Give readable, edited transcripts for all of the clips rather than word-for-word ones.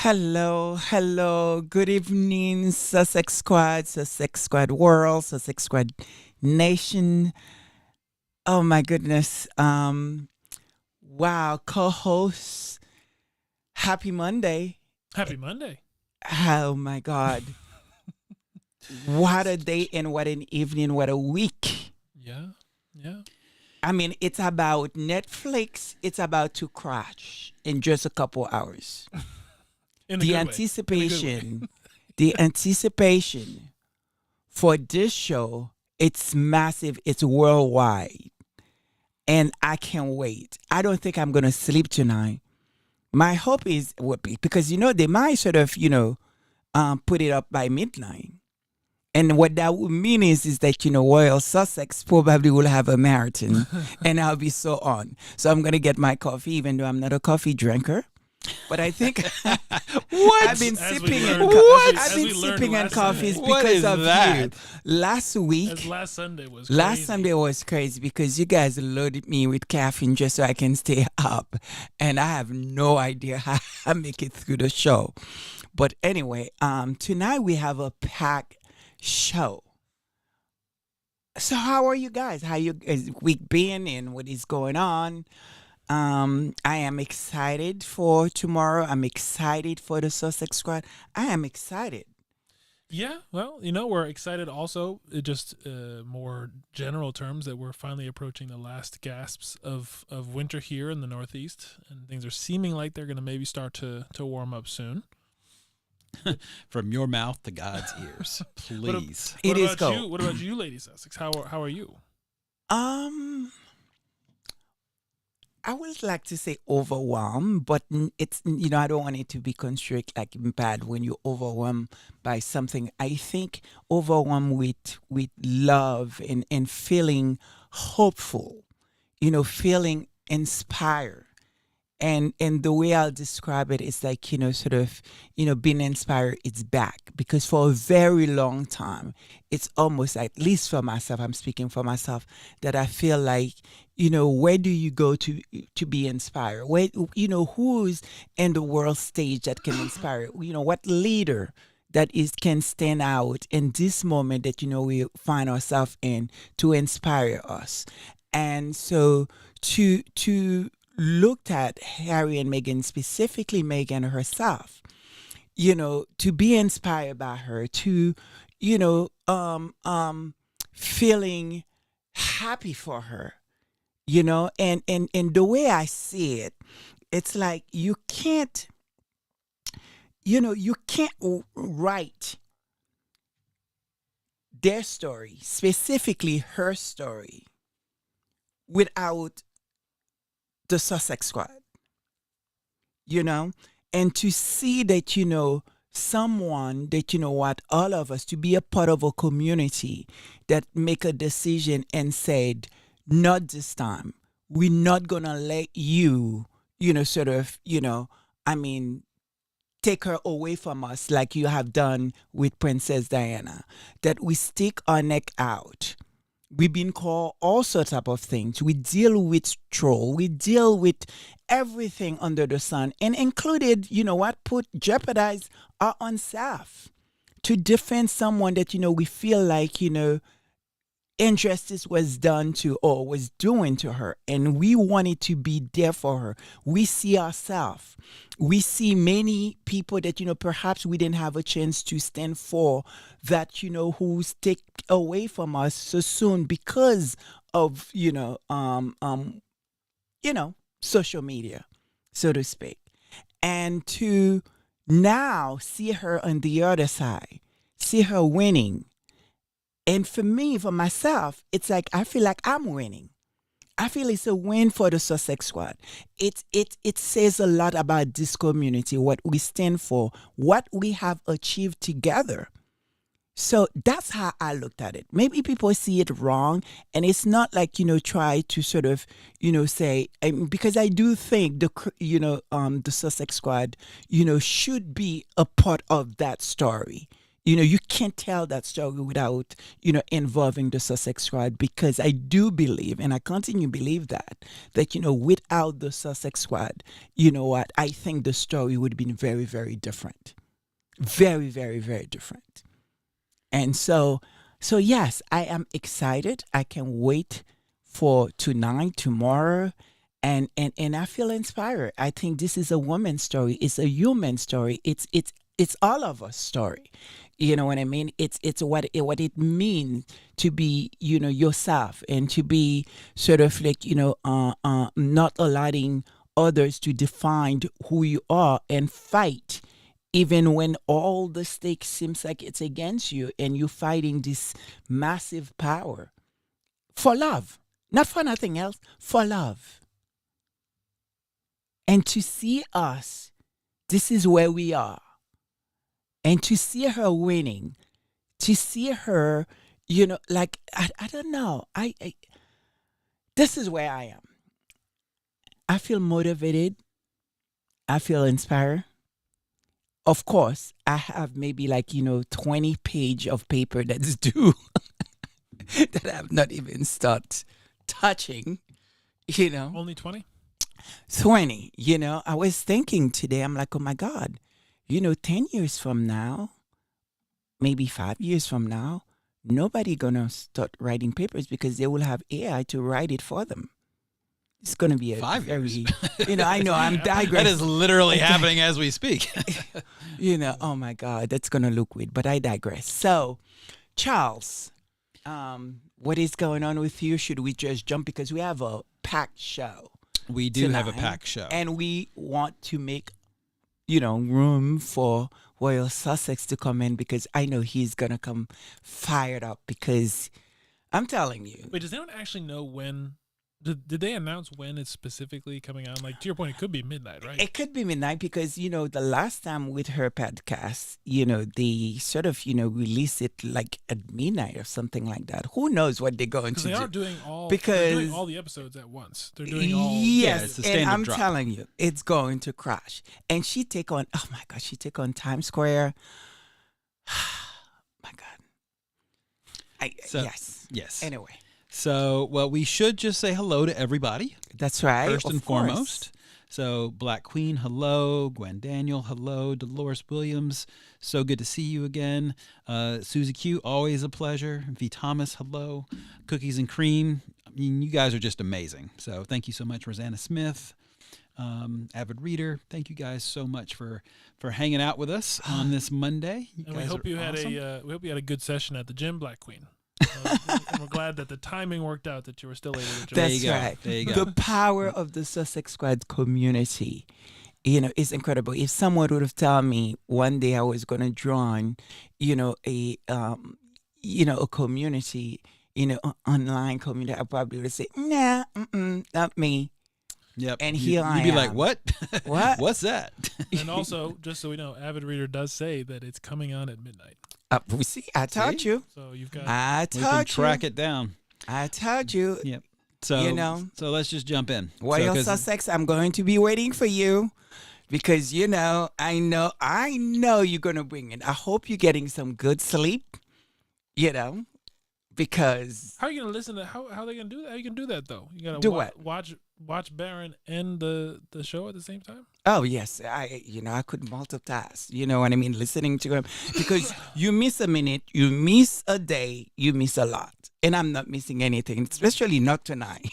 Hello, hello. Good evening, Sussex Squad world, Sussex Squad nation. Oh my goodness. Wow, co-host. Happy Monday. Happy Monday. Oh my God. What a day and what an evening, what a week. Yeah, yeah. I mean, it's about Netflix. It's about to crash in just a couple hours. In a The good way. In a good way. anticipation, the anticipation for this show, it's massive, it's worldwide, and I can't wait. I don't think I'm gonna sleep tonight. My hope is would be because they might sort of put it up by midnight, and what that would mean is that Royal Sussex probably will have a marathon, and I'll be so on. So I'm gonna get my coffee, even though I'm not a coffee drinker. But I think What? I've been As we sipping learned- and What? I've as been we learned sipping on last coffees Sunday. What because is of you. that? Last As week, last Sunday was last crazy. Sunday was crazy because you guys loaded me with caffeine just so I can stay up, and I have no idea how I make it through the show. But anyway, tonight we have a packed show. So how are you guys? How you is week been and what is going on? I am excited for tomorrow. I'm excited for the Sussex squad. I am excited. Yeah, well, we're excited also, just more general terms, that we're finally approaching the last gasps of winter here in the Northeast, and things are seeming like they're going to maybe start to warm up soon. From your mouth to God's ears, please. It what is about cold. you? What about you, Lady Sussex? How are you? Um, I would like to say overwhelmed, but it's I don't want it to be construed like bad when you're overwhelmed by something. I think overwhelmed with love and feeling hopeful, feeling inspired. And the way I'll describe it is like sort of being inspired. It's back because for a very long time, it's almost like, at least for myself. I'm speaking for myself that I feel like where do you go to be inspired? Where who's in the world stage that can inspire? What leader that is can stand out in this moment that we find ourselves in to inspire us. And so to looked at Harry and Meghan, specifically Meghan herself, to be inspired by her, to, feeling happy for her, and the way I see it, it's like you can't write their story, specifically her story, without the Sussex squad, you know, and to see that, someone that, what, all of us to be a part of a community that make a decision and said, not this time. We're not going to let you, sort of, I mean, take her away from us like you have done with Princess Diana, that we stick our neck out. We've been called all sorts of things. We deal with troll. We deal with everything under the sun, and included, what, put jeopardize our own self to defend someone that we feel like injustice was done to or was doing to her, and we wanted to be there for her. We see ourselves, we see many people that perhaps we didn't have a chance to stand for, that who's take away from us so soon because of social media, so to speak. And to now see her on the other side, see her winning. And for me, for myself, it's like I feel like I'm winning. I feel it's a win for the Sussex squad. It says a lot about this community, what we stand for, what we have achieved together. So that's how I looked at it. Maybe people see it wrong, and it's not like try to sort of say, because I do think the Sussex squad should be a part of that story. You can't tell that story without, involving the Sussex squad, because I do believe, and I continue to believe that, without the Sussex squad, you know what, I think the story would have been very, very different. Very, very, very different. And so yes, I am excited. I can wait for tonight, tomorrow, and I feel inspired. I think this is a woman's story. It's a human story. It's all of us story. You know what I mean? It's what it means to be, yourself, and to be sort of like, not allowing others to define who you are, and fight even when all the stakes seems like it's against you, and you're fighting this massive power for love, not for nothing else, for love. And to see us, this is where we are. And to see her winning, to see her, like, I don't know. I this is where I am. I feel motivated. I feel inspired. Of course, I have maybe like, 20 page of paper that's due that I've not even start touching, Only 20? 20, I was thinking today, I'm like, oh my God, 10 years from now, maybe 5 years from now, nobody gonna start writing papers because they will have AI to write it for them. It's gonna be a 5 very, years. I know I'm digressing. That is literally happening as we speak. Oh my God, that's gonna look weird, but I digress. So, Charles, what is going on with you? Should we just jump, because we have a packed show? We do have a tonight, packed show. and we want to make, room for Royal Sussex to come in, because I know he's gonna come fired up, because I'm telling you. Wait, does anyone actually know when? Did they announce when it's specifically coming on? Like, to your point, it could be midnight, right? It could be midnight, because, the last time with her podcast, they sort of, release it like at midnight or something like that. Who knows what they're going to Because do? they are doing Because- they're doing all the episodes at once. They're doing all. Yes, it's a and standard I'm drop. telling you, it's going to crash. And she take on, oh my God, she take on Times Square. My God. So- Yes. Yes. Anyway, So, well, we should just say hello to everybody. that's right. First of and course. foremost. So, Black Queen, hello. Gwen Daniel, hello. Dolores Williams, so good to see you again. Susie Q, always a pleasure. V. Thomas, hello. Cookies and Cream, I mean, you guys are just amazing. So, thank you so much, Rosanna Smith. Avid reader, thank you guys so much for hanging out with us on this Monday. You And we guys hope are you had awesome. we hope you had a good session at the gym, Black Queen. And we're glad that the timing worked out, that you were still able to join. There That's you go. right. There you go. The power of the Sussex Squad community, is incredible. If someone would have told me one day I was going to join, a community, online community, I probably would have said, nah, not me. Yep. And You- here I You'd be like, am. what? What? What's that? And also, just so we know, Avid Reader does say that it's coming on at midnight. We see, I told See? you. So you've got. I We can told track you. it down. I told you. Yep. So, So let's just jump in. Royal 'Cause- Sussex, I'm going to be waiting for you, because I know you're gonna bring it. I hope you're getting some good sleep. Because How are you gonna listen to how are they gonna do that? How you gonna do that though? You gotta Do what? watch Baron and the show at the same time. oh yes, I could multitask. You know what I mean? Listening to him, because you miss a minute, you miss a day, you miss a lot, and I'm not missing anything, especially not tonight.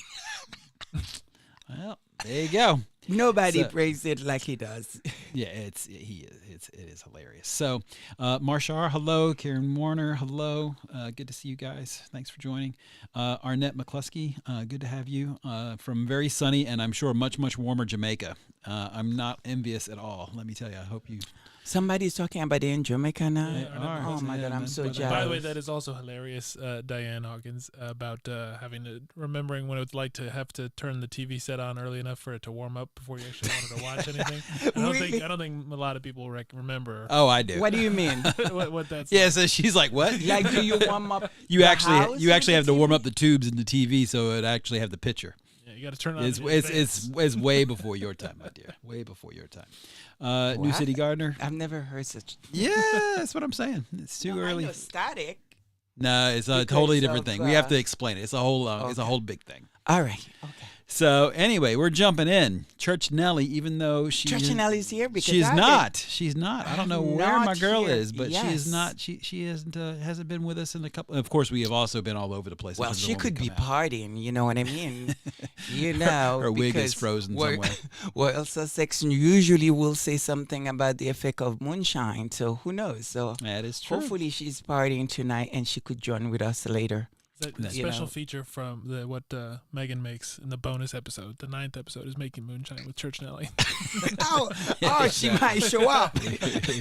Well, there you go. Nobody So- prays it like he does. Yeah, it is hilarious. So, Marshar, hello. Karen Warner, hello. Good to see you guys. Thanks for joining. Arnett McCluskey, good to have you from very sunny and I'm sure much warmer Jamaica. I'm not envious at all. Let me tell you. I hope you. Somebody's talking about it in Jamaica now. Yeah, I know. Oh my God, I'm so But- jealous. By the way, that is also hilarious, Diane Hawkins, about remembering what it was like to have to turn the TV set on early enough for it to warm up before you actually wanted to watch anything. Really? I don't think a lot of people remember Oh, I do. What do you mean? what that's. Yeah, so she's like, what? Like, do you warm up? You the actually house you with actually the have to warm TV? up the tubes in the TV so it actually have the picture. Yeah, you got to turn it on. It's in advance. way before your time, my dear. Way before your time. New City Gardener. I've never heard such. Yeah, that's what I'm saying. It's too No, early. I know Static. No, it's a Because totally different of, thing. We have to explain it. It's a whole Okay. big thing. All right. Okay. So anyway, we're jumping in. Church Nelly, even though Church Nelly's here because she's I've not. She's not. I don't know I'm where my not girl here. is, but she is Yes. not. She isn't. Hasn't been with us in a couple. Of course, we have also been all over the place. Well, Depends on she when we could be come out. partying. You know what I mean? You know, Her wig is because frozen we're- somewhere. Well, Sussex usually will say something about the effect of moonshine. So who knows? So That is true. hopefully she's partying tonight and she could join with us later. That You special know. feature from what Meghan makes in the bonus episode. The 9th episode is making moonshine with Church Nelly. Oh, she might show up.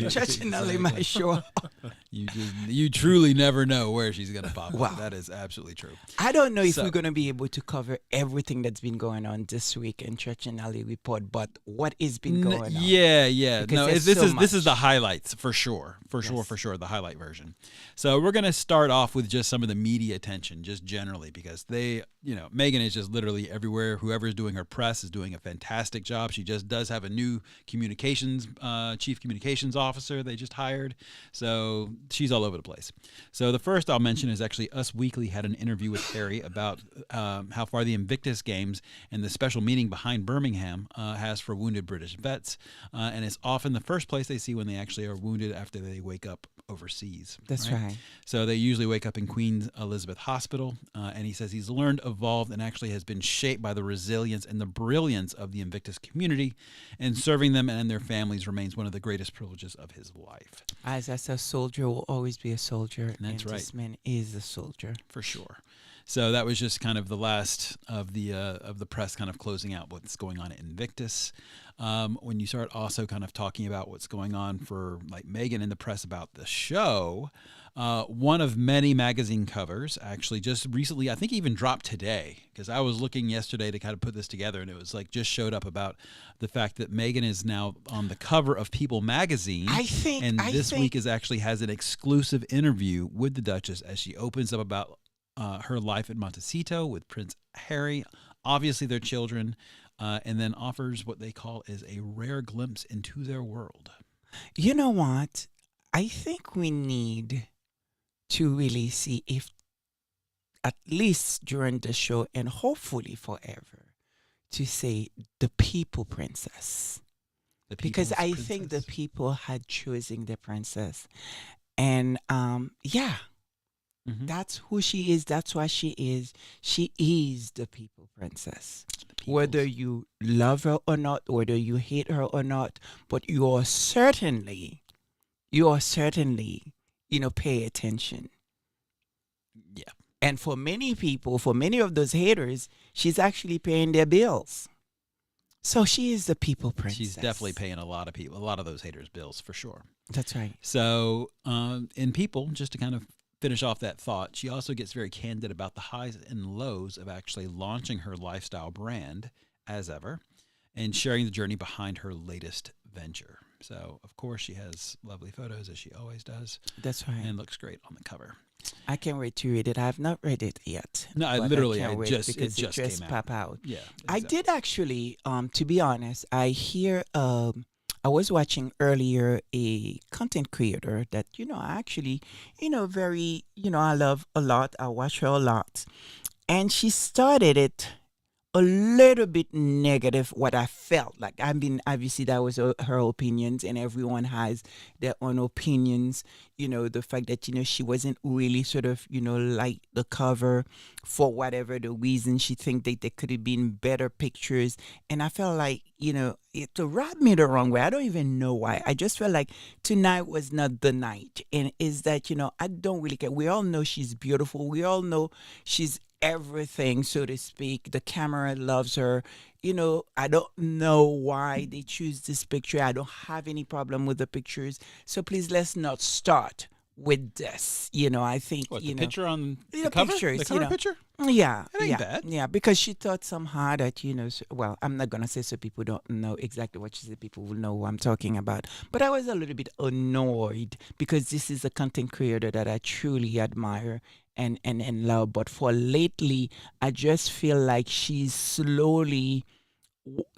Church Nelly might show up. You truly never know where she's gonna pop up. Wow. That is absolutely true. I don't know if So- we're going to be able to cover everything that's been going on this week in Church and Alley Report, but what has been going on? Yeah. Because No, there's this so is the much. highlights for sure, the highlight version. So we're gonna start off with just some of the media attention, just generally, because Meghan is just literally everywhere. Whoever's doing her press is doing a fantastic job. She just does have a new chief communications officer they just hired, so she's all over the place. So the first I'll mention is actually Us Weekly had an interview with Harry about how far the Invictus Games and the special meaning behind Birmingham has for wounded British vets, and it's often the first place they see when they actually are wounded after they wake up overseas. That's right. So they usually wake up in Queen Elizabeth Hospital, and he says he's learned, evolved, and actually has been shaped by the resilience and the brilliance of the Invictus community, and serving them and their families remains one of the greatest privileges of his life. As a soldier will always be a soldier. That's and right. This man is a soldier. For sure. So that was just kind of the last of the press kind of closing out what's going on at Invictus. When you start also kind of talking about what's going on for like Meghan in the press about the show, one of many magazine covers actually just recently, I think even dropped today, because I was looking yesterday to kind of put this together, and it was like just showed up about the fact that Meghan is now on the cover of People magazine. And this week actually has an exclusive interview with the Duchess as she opens up about her life at Montecito with Prince Harry, obviously their children, and then offers what they call is a rare glimpse into their world. You know what? I think we need to really see if, at least during the show and hopefully forever, to say the people princess. The Because people's I think the princess. people had chosen the princess. And yeah, Mhm. that's who she is. That's what she is. She is the people princess. The Whether people's. you love her or not, whether you hate her or not, but you are certainly, pay attention. Yeah. And for many people, for many of those haters, she's actually paying their bills. So she is the people princess. She's definitely paying a lot of those haters' bills for sure. That's right. So in People, just to kind of finish off that thought, she also gets very candid about the highs and lows of actually launching her lifestyle brand as ever and sharing the journey behind her latest venture. So, of course, she has lovely photos, as she always does, That's right. and looks great on the cover. I can't wait to read it. I have not read it yet. No, but literally, can't it wait just because it just came pop out. out. Yeah. I did actually, to be honest, I was watching earlier a content creator that, I actually, very, I love a lot. I watch her a lot. And she started it a little bit negative, what I felt like. I mean, obviously that was her opinions, and everyone has their own opinions. The fact that, she wasn't really sort of, like the cover for whatever the reason. She think that there could have been better pictures. And I felt like, it rubbed me the wrong way. I don't even know why. I just felt like tonight was not the night. And is that, I don't really care. We all know she's beautiful. We all know she's everything, so to speak. The camera loves her. I don't know why they choose this picture. I don't have any problem with the pictures. So please, let's not start with this. I think, What, the picture on the cover? pictures, The cover picture? Yeah, That ain't yeah, bad. yeah. Because she thought somehow that well, I'm not gonna say so people don't know exactly what she said. People will know who I'm talking about. But I was a little bit annoyed because this is a content creator that I truly admire and love. But for lately, I just feel like she's slowly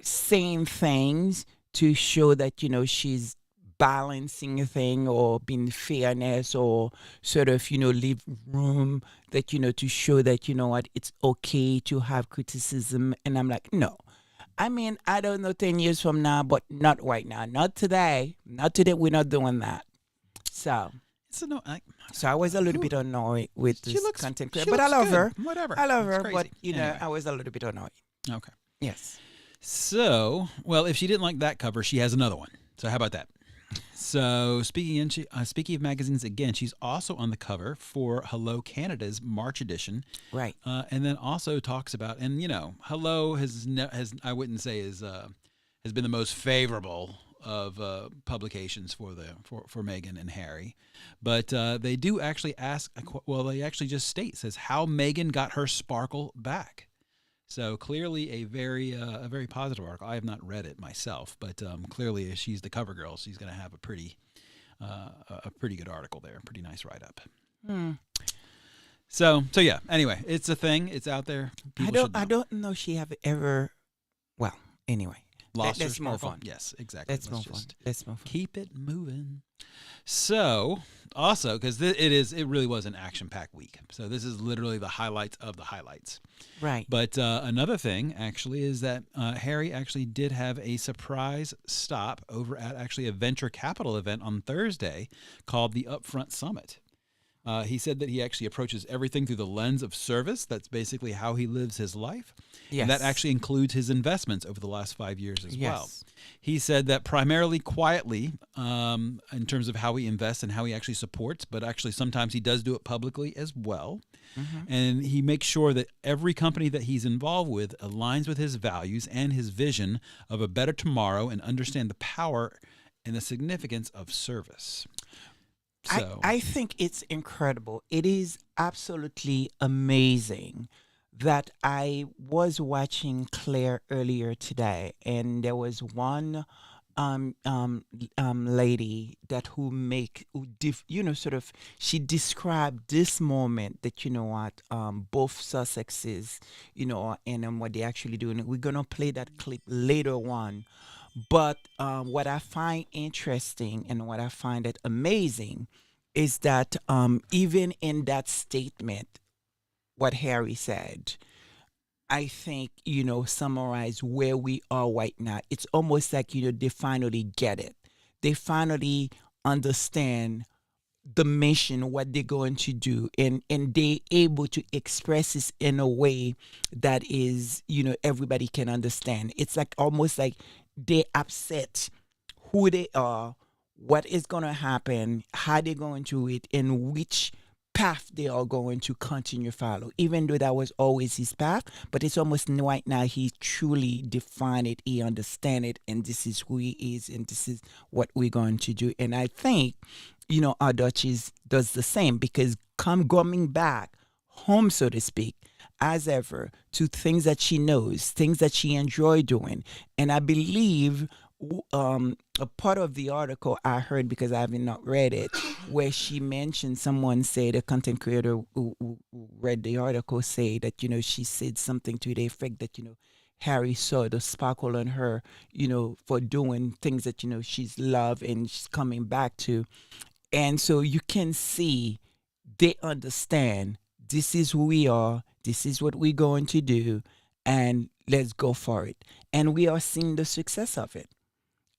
saying things to show that, she's balancing a thing or being fairness or sort of, leave room that, to show that, what, it's okay to have criticism. And I'm like, no. I mean, I don't know 10 years from now, but not right now. Not today. Not today. We're not doing that. So. So no, So I was a little bit annoyed with She this looks- content she creator, but I looks love good. her. Whatever. I love It's her, crazy. but Anyway. I was a little bit annoyed. Okay. Yes. So, well, if she didn't like that cover, she has another one. So how about that? So speaking of magazines, again, she's also on the cover for Hello Canada's March edition, Right. and then also talks about, and Hello has I wouldn't say has been the most favorable of publications for Meghan and Harry, but they do actually ask. Well, they actually just says how Meghan got her sparkle back. So clearly a very positive article. I have not read it myself, but clearly if she's the cover girl, she's going to have a pretty good article there, a pretty nice write up. So yeah. Anyway, it's a thing. It's out there. I don't know she have ever. Well, anyway. Lost Let's her move sparkle? on. Yes, exactly. Let's move on. Let's move on. Keep it moving. So, also, because it really was an action-packed week. So this is literally the highlights of the highlights. Right. But another thing, actually, is that Harry actually did have a surprise stop over at actually a venture capital event on Thursday called the Upfront Summit. He said that he actually approaches everything through the lens of service. That's basically how he lives his life. Yes. And that actually includes his investments over the last 5 years as well. Yes. He said that primarily quietly in terms of how he invests and how he actually supports, but actually sometimes he does do it publicly as well. Mm-hmm. And he makes sure that every company that he's involved with aligns with his values and his vision of a better tomorrow and understand the power and the significance of service. So, I think it's incredible. It is absolutely amazing that I was watching Claire earlier today, and there was one lady that she described this moment that both Sussexes and what they actually doing. We're gonna play that clip later on. But what I find interesting and what I find that amazing is that even in that statement, what Harry said, I think, summarize where we are right now. It's almost like, they finally get it. They finally understand the mission, what they're going to do, and they're able to express this in a way that is, everybody can understand. It's like almost like they upset who they are, what is going to happen, how they're going to do it, and which path they are going to continue follow, even though that was always his path. But it's almost right now he truly defined it, he understand it, and this is who he is, and this is what we're going to do. And I think, our Duchess does the same, because coming back home, so to speak, as ever, to things that she knows, things that she enjoyed doing. And I believe a part of the article I heard, because I haven't not read it, where she mentioned, someone said, a content creator who read the article, say that, she said something to the effect that, Harry saw the sparkle on her, for doing things that, she's loved and she's coming back to. And so you can see they understand this is who we are, this is what we're going to do, and let's go for it. And we are seeing the success of it.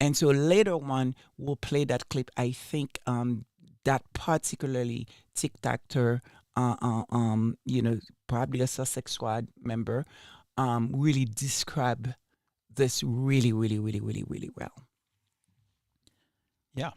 And so later on, we'll play that clip. I think that particularly TikToker, probably a Sussex Squad member, really describe this really, really, really, really, really well. yeah.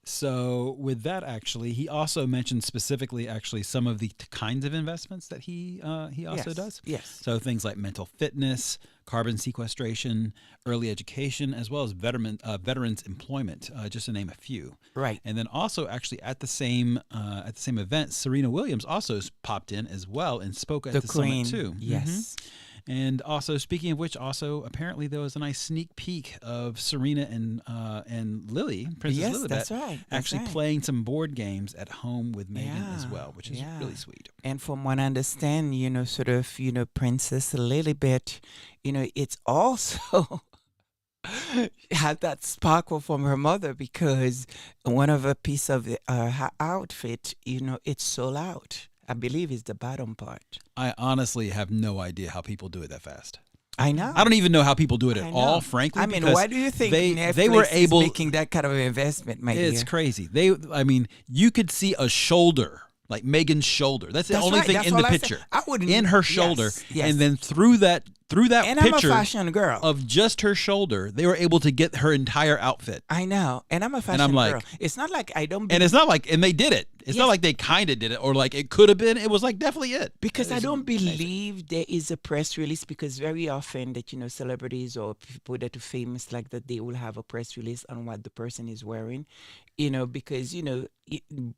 So with that, actually, he also mentioned specifically, actually, some of the kinds of investments that he also does. Yes. So things like mental fitness, carbon sequestration, early education, as well as veterans employment, just to name a few. Right. And then also, actually, at the same event, Serena Williams also popped in as well and spoke at the Queen, summit too. Yes. Mhm. And also, speaking of which, also apparently there was a nice sneak peek of Serena and Lily, Princess Yes, Lilibet, that's right. That's actually right. playing some board games at home with Meghan as Yeah, well, which is yeah. really sweet. And from what I understand, Princess Lilibet, it's also had that sparkle from her mother because one of a piece of her outfit, it's sold out. I believe is the bottom part. I honestly have no idea how people do it that fast. I know. I don't even know how people do it I at know. all, frankly. I mean, because why do you think Netflix they were able, is making that kind of investment, my It's dear? crazy. I mean, you could see a shoulder, like Meghan's shoulder. That's the only right. thing That's in the all I said. picture. I wouldn't. In her shoulder, Yes. and then through that And I'm a picture fashion girl. of just her shoulder, they were able to get her entire outfit. I know. And I'm a fashion I'm like- girl. It's not like I don't And it's not like, and they did it. It's not Yes. like they kind of did it, or like it could have been. It was like definitely it. because It I was don't amazing. believe there is a press release because very often that celebrities or people that are famous like that they will have a press release on what the person is wearing, because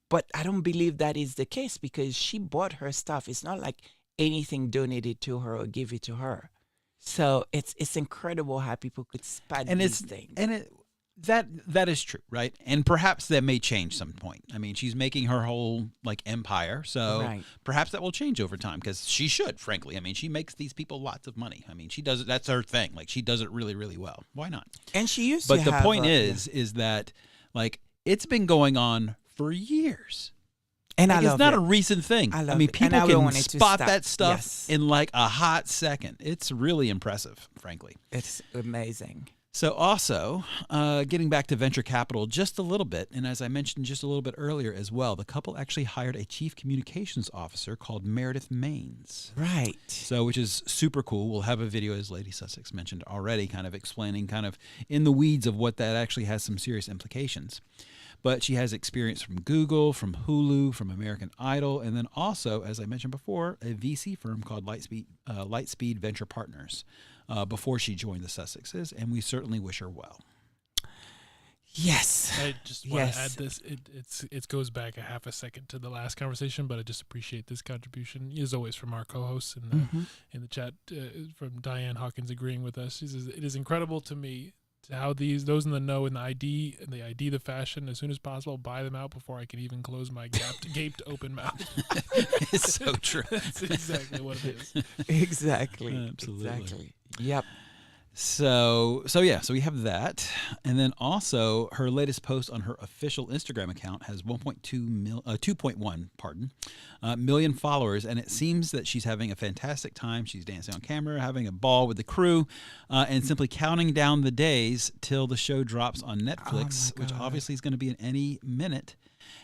but I don't believe that is the case because she bought her stuff. It's not like anything donated to her or give it to her. So it's incredible how people could spot And these things. that is true, right? And perhaps that may change some point. I mean, she's making her whole like empire, so Right. perhaps that will change over time because she should. Frankly, I mean, she makes these people lots of money. I mean, she does it. That's her thing. Like she does it really, really well. Why not? And she used But to the have point a- is that like it's been going on for years. and Like, I love it's not it. a recent thing. I I love mean, it. And people I will can want it to spot stop. that stuff Yes. in like a hot second. It's really impressive, frankly. It's amazing. So also, getting back to venture capital just a little bit, and as I mentioned just a little bit earlier as well, the couple actually hired a chief communications officer called Meredith Maines. Right. So, which is super cool. We'll have a video, as Lady Sussex mentioned already, kind of explaining kind of in the weeds of what that actually has some serious implications. But she has experience from Google, from Hulu, from American Idol, and then also, as I mentioned before, a VC firm called Lightspeed Venture Partners before she joined the Sussexes, and we certainly wish her well. Yes. I just want to Yes. add this. It goes back a half a second to the last conversation, but I just appreciate this contribution as always from our co-hosts in the chat. From Diane Hawkins agreeing with us, she says it is incredible to me how those in the know in the ID the fashion as soon as possible, buy them out before I can even close my gaped open mouth. It's so true. That's exactly what it is. Exactly. Absolutely. Exactly. Yep. So we have that, and then also her latest post on her official Instagram account has 2.1 million followers, and it seems that she's having a fantastic time. She's dancing on camera, having a ball with the crew, and simply counting down the days till the show drops on Netflix, which obviously is going to be in any minute.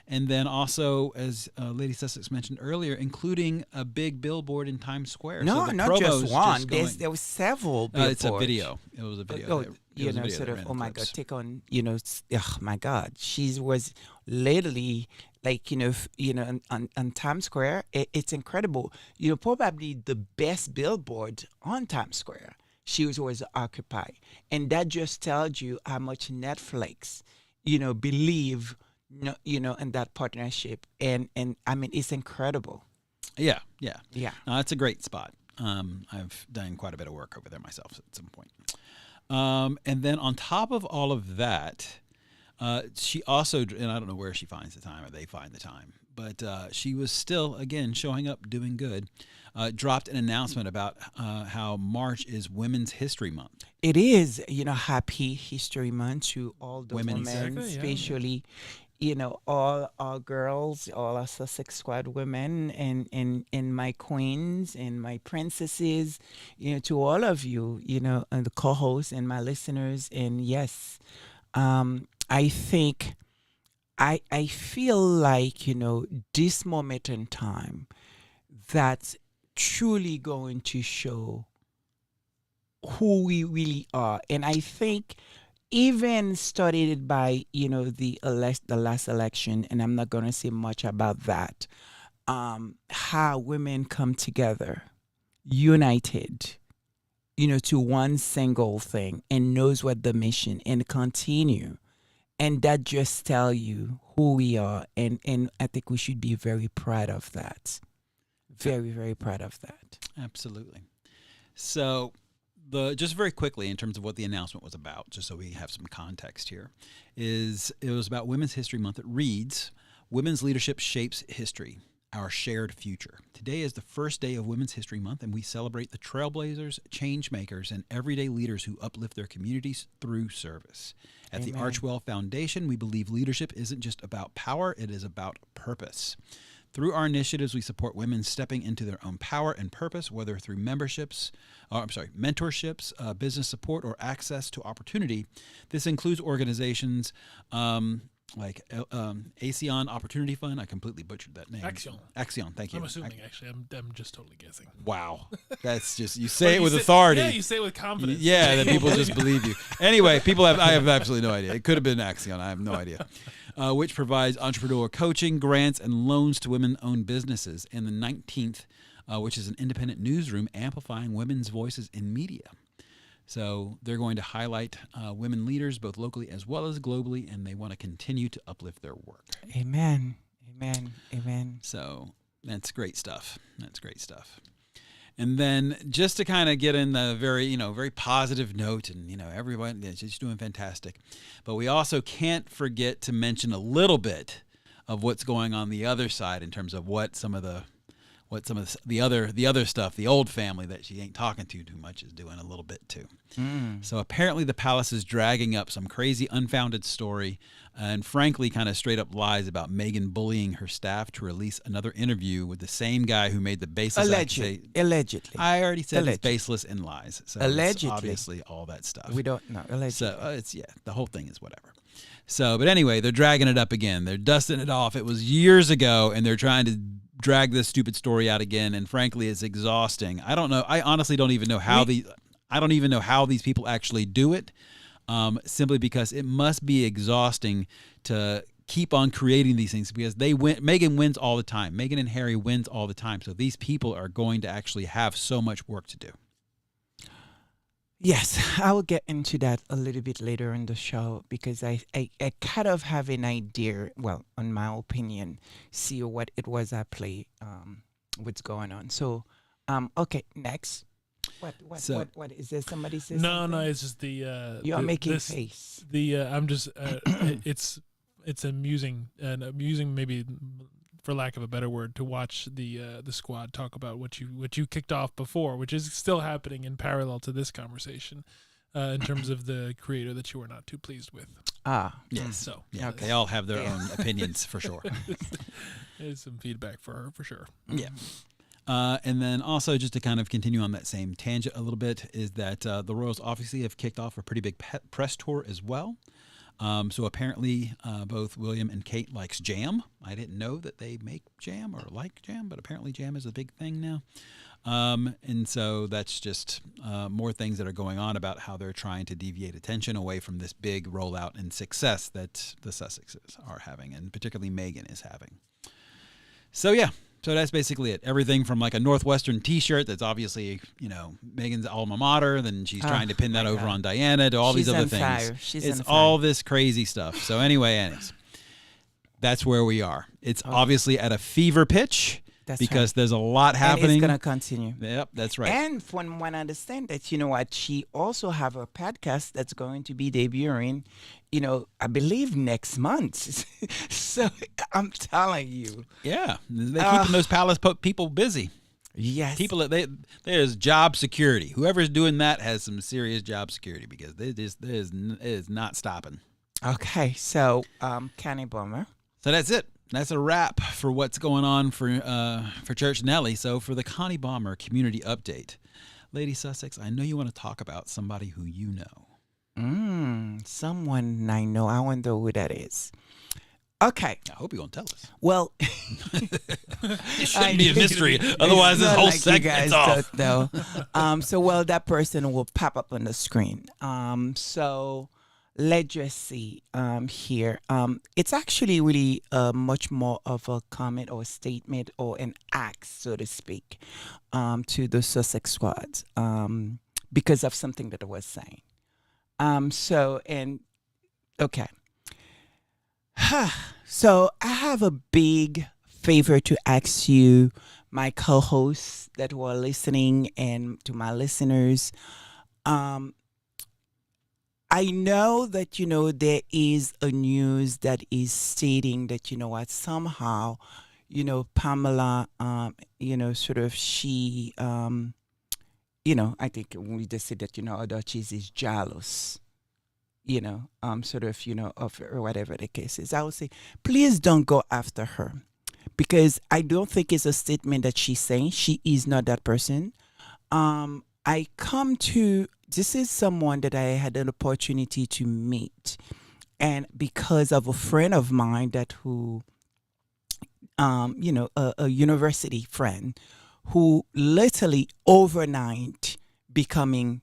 And then also, as Lady Sussex mentioned earlier, including a big billboard in Times Square. No, So the not promo's just one. going- There was several. it's a billboards. video. It was a video. Oh, It was a video sort that of. ran Oh my clips. God! Take on. Oh my God! She was literally like on Times Square. It's incredible. Probably the best billboard on Times Square. She was always occupied, and that just tells you how much Netflix, believe. In that partnership, and I mean, it's incredible. Yeah. Yeah. No, it's a great spot. I've done quite a bit of work over there myself at some point. And then on top of all of that, she also, and I don't know where she finds the time or they find the time, but she was still, again, showing up, doing good, dropped an announcement about how March is Women's History Month. It is, Happy History Month to all the Women. women, Exactly, yeah. especially, all our girls, all our Sussex Squad women, and my queens and my princesses, to all of you, and the co-hosts and my listeners. And yes, I think, I feel like, this moment in time, that's truly going to show who we really are. And I think even studied by, the last election, and I'm not going to say much about that, how women come together, united, to one single thing and knows what the mission and continue. And that just tell you who we are. And I think we should be very proud of that. Very, very proud of that. Absolutely. So, just very quickly in terms of what the announcement was about, just so we have some context here, it was about Women's History Month. It reads, "Women's leadership shapes history. our shared future. Today is the first day of Women's History Month, and we celebrate the trailblazers, change makers, and everyday leaders who uplift their communities through service. At the Amen. Archwell Foundation, we believe leadership isn't just about power, it is about purpose. Through our initiatives, we support women stepping into their own power and purpose, whether through mentorships, business support, or access to opportunity. This includes organizations like Axion Opportunity Fund. I completely butchered that name. Axion, thank you. I'm assuming, actually. I'm just totally guessing. Wow. That's just, you say it with say, authority. Yeah, you say it with confidence. Yeah, that people just believe you. Anyway, I have absolutely no idea. It could have been Axion. I have no idea. Which provides entrepreneur coaching, grants, and loans to women-owned businesses. And the 19th, which is an independent newsroom amplifying women's voices in media. So they're going to highlight women leaders both locally as well as globally, and they want to continue to uplift their work. Amen. Amen. Amen. So that's great stuff. That's great stuff. And then just to kind of get in the very positive note, and, everyone is just doing fantastic. But we also can't forget to mention a little bit of what's going on the other side in terms of what some of the other stuff, the old family that she ain't talking to too much, is doing a little bit too. So apparently the palace is dragging up some crazy unfounded story and frankly kind of straight up lies about Meghan bullying her staff to release another interview with the same guy who made the baseless Allegedly. I already said it's baseless in lies. So Allegedly. It's obviously all that stuff. We don't know. Allegedly. So the whole thing is whatever. So, but anyway, they're dragging it up again. They're dusting it off. It was years ago, and they're trying to drag this stupid story out again. And frankly, it's exhausting. I don't know. I honestly don't even know how these people actually do it. Simply because it must be exhausting to keep on creating these things, because Meghan wins all the time. Meghan and Harry wins all the time. So these people are going to actually have so much work to do. Yes, I will get into that a little bit later in the show, because I kind of have an idea, well, on my opinion, see what it was at play, what's going on. So, okay, next. What is there? Somebody says No, something? it's just the You are making this, face. I'm just it's amusing maybe, for lack of a better word, to watch the squad talk about what you kicked off before, which is still happening in parallel to this conversation, in terms of the creator that you were not too pleased with. Yes. So yeah, Okay. they all have their own opinions for sure. There's some feedback for her for sure. Yeah. And then also, just to kind of continue on that same tangent a little bit, is that the Royals obviously have kicked off a pretty big press tour as well. So apparently both William and Kate likes jam. I didn't know that they make jam or like jam, but apparently jam is a big thing now. And so that's just more things that are going on about how they're trying to deviate attention away from this big rollout and success that the Sussexes are having, and particularly Meghan is having. So yeah. So that's basically it. Everything from like a Northwestern T-shirt that's obviously, Meghan's alma mater, then she's trying to pin that over on Diana, to all She's these other on things. fire. She's it's on fire. all this crazy stuff. So anyways, that's where we are. It's obviously at a fever pitch, That's because right. there's a lot happening. And it's going to continue. Yep, that's right. And from what I understand, that, she also have a podcast that's going to be debuting, I believe next month. So I'm telling you. Yeah, they're keeping those palace people busy. Yes. People, there's job security. Whoever's doing that has some serious job security, because it is not stopping. Okay. So, Connie Bummer. So that's it. That's a wrap for what's going on for Church Nelly. So for the Connie Bomber community update, Lady Sussex, I know you want to talk about somebody who you know. Someone I know. I wonder who that is. Okay. I hope you're going to tell us. Well, It shouldn't be a mystery. Otherwise, this whole segment's off. Though. That person will pop up on the screen. So let's just see here. It's actually really much more of a comment or a statement or an act, so to speak, to the Sussex squads, because of something that I was saying. Okay. So I have a big favor to ask you, my co-hosts that were listening, and to my listeners. I know that, there is a news that is stating that, somehow, Pamela, sort of she, I think we just said that, our Duchess is jealous, sort of, of or whatever the case is. I would say, please don't go after her because I don't think it's a statement that she's saying. She is not that person. This is someone that I had an opportunity to meet. And because of a friend of mine a university friend who literally overnight becoming,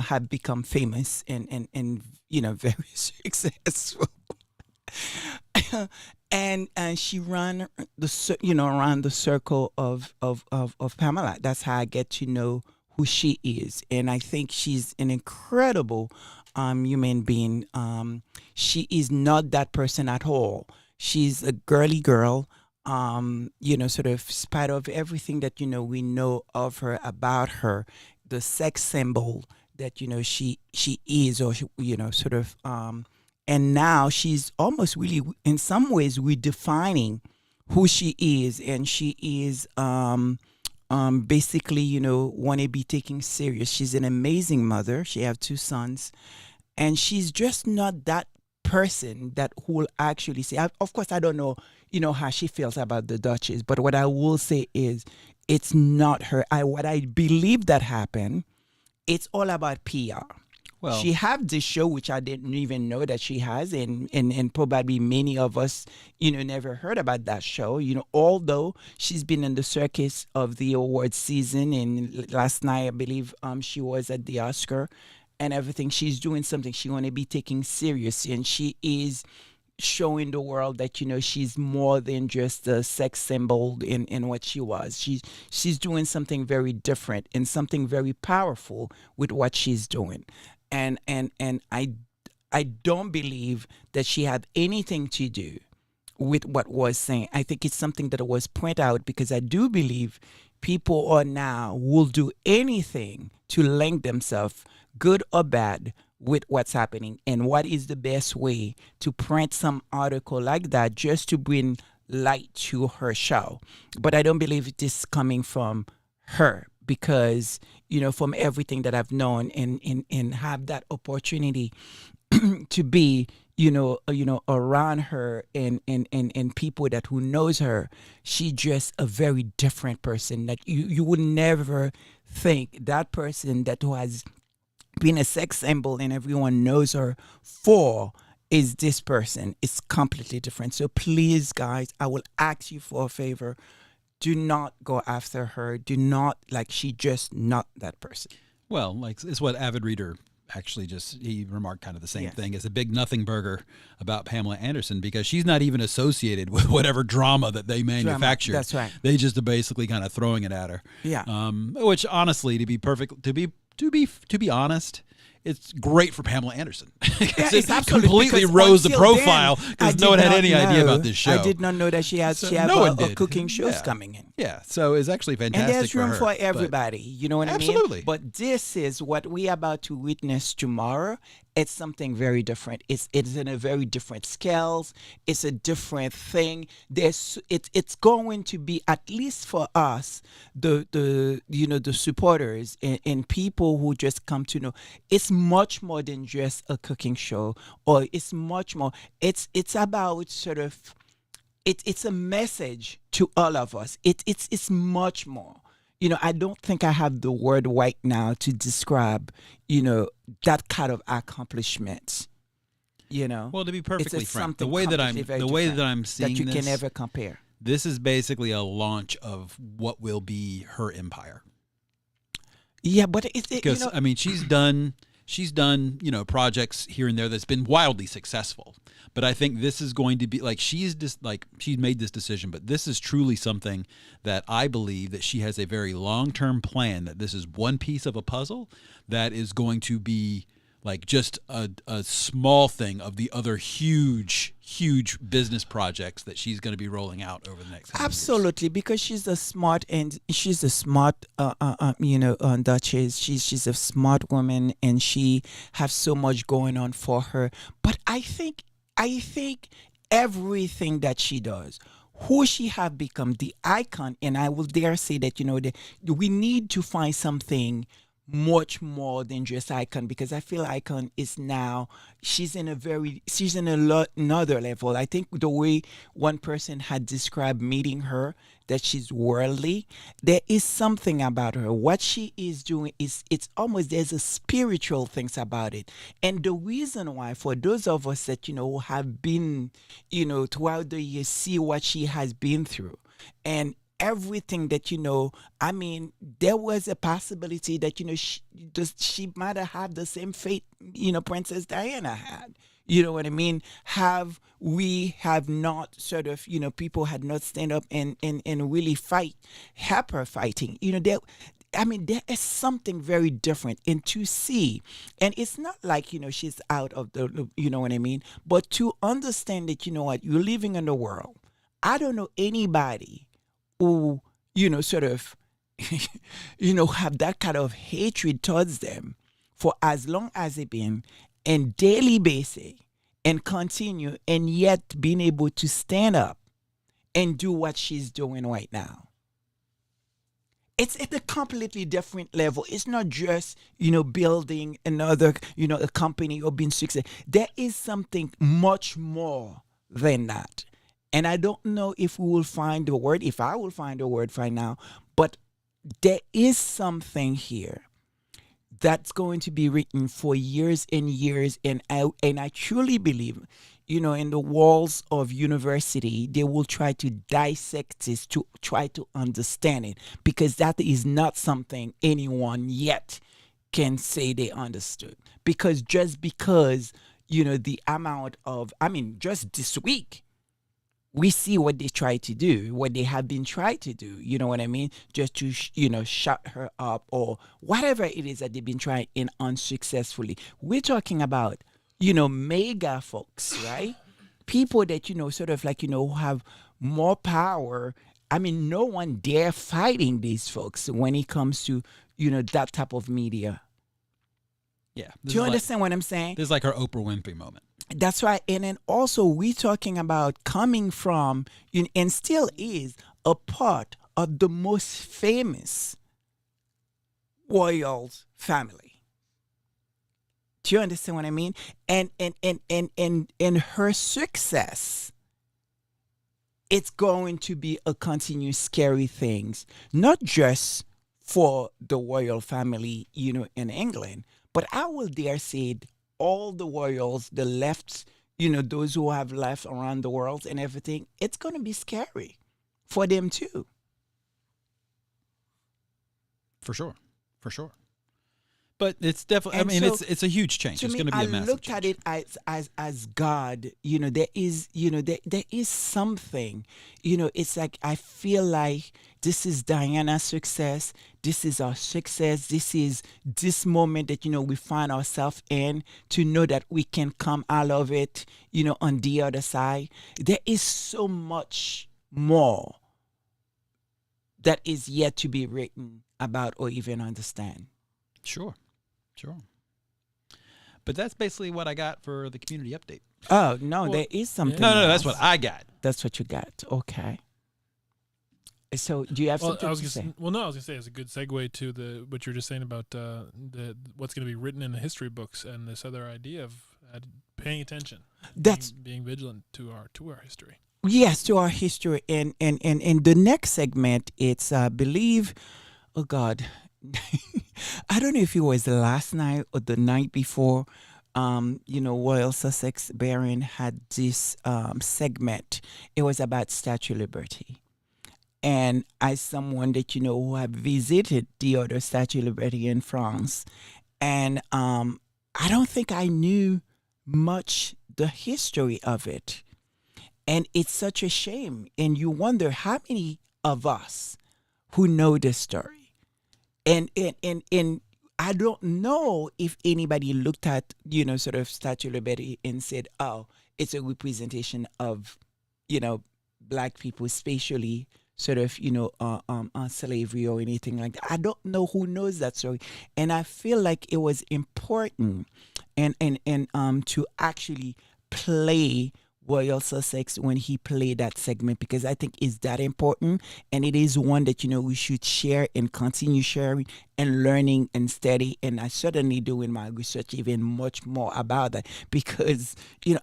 had become famous and very successful. and she ran around the circle of Pamela. That's how I get to know who she is, and I think she's an incredible human being. She is not that person at all. She's a girly girl. Sort of spite of everything that we know of her, about her, the sex symbol that she is, or sort of and now she's almost really in some ways redefining who she is, and she is basically want to be taken serious. She's an amazing mother. She have 2 sons, and she's just not that person that will actually say, of course I don't know how she feels about the Duchess, but what I will say is it's not her. What I believe that happened, it's all about PR. Well, she have this show which I didn't even know that she has, and probably many of us never heard about that show, although she's been in the circus of the awards season, and last night I believe she was at the Oscar and everything. She's doing something she want to be taken serious, and she is showing the world that she's more than just a sex symbol in what she was. She's doing something very different and something very powerful with what she's doing, and I don't believe that she had anything to do with what was saying. I think it's something that was pointed out because I do believe people are now will do anything to link themselves, good or bad, with what's happening, and what is the best way to print some article like that just to bring light to her show. But I don't believe this coming from her because from everything that I've known and have that opportunity to be around her and people that who knows her, she just a very different person that you would never think that person that who has been a sex symbol and everyone knows her for is this person. It's completely different. So please, guys, I will ask you for a favor. Do not go after her. Do not, she just not that person. Well, it's what Avid Reader actually he remarked kind of the same thing as a big nothing burger about Pamela Anderson, because she's not even associated with whatever drama that they manufactured. That's right. They just are basically kind of throwing it at her. Yeah. Which honestly, to be honest, it's great for Pamela Anderson. It completely rose the profile because no one had any idea about this show. I did not know that she had a cooking shows coming in. Yeah, so it's actually fantastic. And there's room her, for everybody. You know what I mean? Absolutely. But this is what we are about to witness tomorrow. It's something very different. It's in a very different scales. It's a different thing. It's going to be, at least for us, the supporters and people who just come to know. It's much more than just a cooking show, or it's much more. It's about sort of. It's a message to all of us. It's much more. I don't think I have the word right now to describe, that kind of accomplishment. Well, to be perfectly frank, the something way that I'm different seeing that you this, can never compare. This is basically a launch of what will be her empire. Yeah, but because I mean, she's done projects here and there that's been wildly successful. But I think this is going to be she's made this decision, but this is truly something that I believe that she has a very long-term plan, that this is one piece of a puzzle that is going to be just a small thing of the other huge business projects that she's going to be rolling out over the next absolutely years. Because she's a smart Duchess. She's a smart woman, and she has so much going on for her. But I think everything that she does, who she have become, the icon, and I will dare say that, that we need to find something much more than just icon, because I feel icon is now, she's in a lot another level. I think the way one person had described meeting her, that she's worldly, there is something about her. What she is doing is, it's almost, there's a spiritual things about it. And the reason why, for those of us that, who have been, throughout the years, see what she has been through, and everything that, I mean, there was a possibility that, she might have had the same fate, Princess Diana had. You know what I mean? Have we have not sort of, people had not stand up and really fight, help her fighting. There, I mean, there is something very different. And to see, and it's not like, she's out of the, you know what I mean? But to understand that, what, you're living in the world. I don't know anybody who, sort of, have that kind of hatred towards them for as long as they've been, and daily basis, and continue, and yet being able to stand up and do what she's doing right now. It's at a completely different level. It's not just, building another, a company or being success. There is something much more than that. And I don't know if we will find the word, if I will find the word right now, but there is something here that's going to be written for years and years. And I truly believe, in the walls of university, they will try to dissect this, to try to understand it, because that is not something anyone yet can say they understood. Because just because, the amount of, I mean, just this week, we see what they try to do, what they have been trying to do, you know what I mean? Just to, shut her up, or whatever it is that they've been trying, and unsuccessfully. We're talking about, mega folks, right? People that, sort of like, who have more power. I mean, no one dare fighting these folks when it comes to, that type of media. Yeah. Do you understand what I'm saying? This is like our Oprah Winfrey moment. That's right. And then also, we talking about coming from, and still is, a part of the most famous royal family. Do you understand what I mean? And her success, it's going to be a continuous scary things, not just for the royal family, in England, but I will dare say all the royals, the lefts, those who have left around the world and everything, it's going to be scary for them too. For sure. For sure. But it's definitely, And so, it's a huge change. To It's me, going to be I a massive looked change. at it as God. There is, there is something. It's like, I feel like this is Diana's success. This is our success. This is this moment that we find ourselves in, to know that we can come out of it. On the other side, there is so much more that is yet to be written about or even understand. Sure. Sure. But that's basically what I got for the community update. Oh no, Well, there is something. No, that's else. what I got. That's what you got. Okay. So, do you have Well, something I was to gonna, say? well, no, I was gonna say it's a good segue to the what you're just saying about the what's going to be written in the history books, and this other idea of paying attention, That's being vigilant to our history. Yes, to our history, and the next segment, it's believe. Oh God, I don't know if it was the last night or the night before. Royal Sussex Baron had this segment. It was about Statue of Liberty. And as someone that who have visited the other Statue of Liberty in France, and I don't think I knew much the history of it, and it's such a shame. And you wonder how many of us who know the story, and I don't know if anybody looked at sort of Statue of Liberty and said, oh, it's a representation of black people, spatially sort of, slavery or anything like that. I don't know who knows that story. And I feel like it was important and to actually play Royal Sussex when he played that segment, because I think it's that important, and it is one that we should share and continue sharing and learning and study. And I certainly doing my research even much more about that, because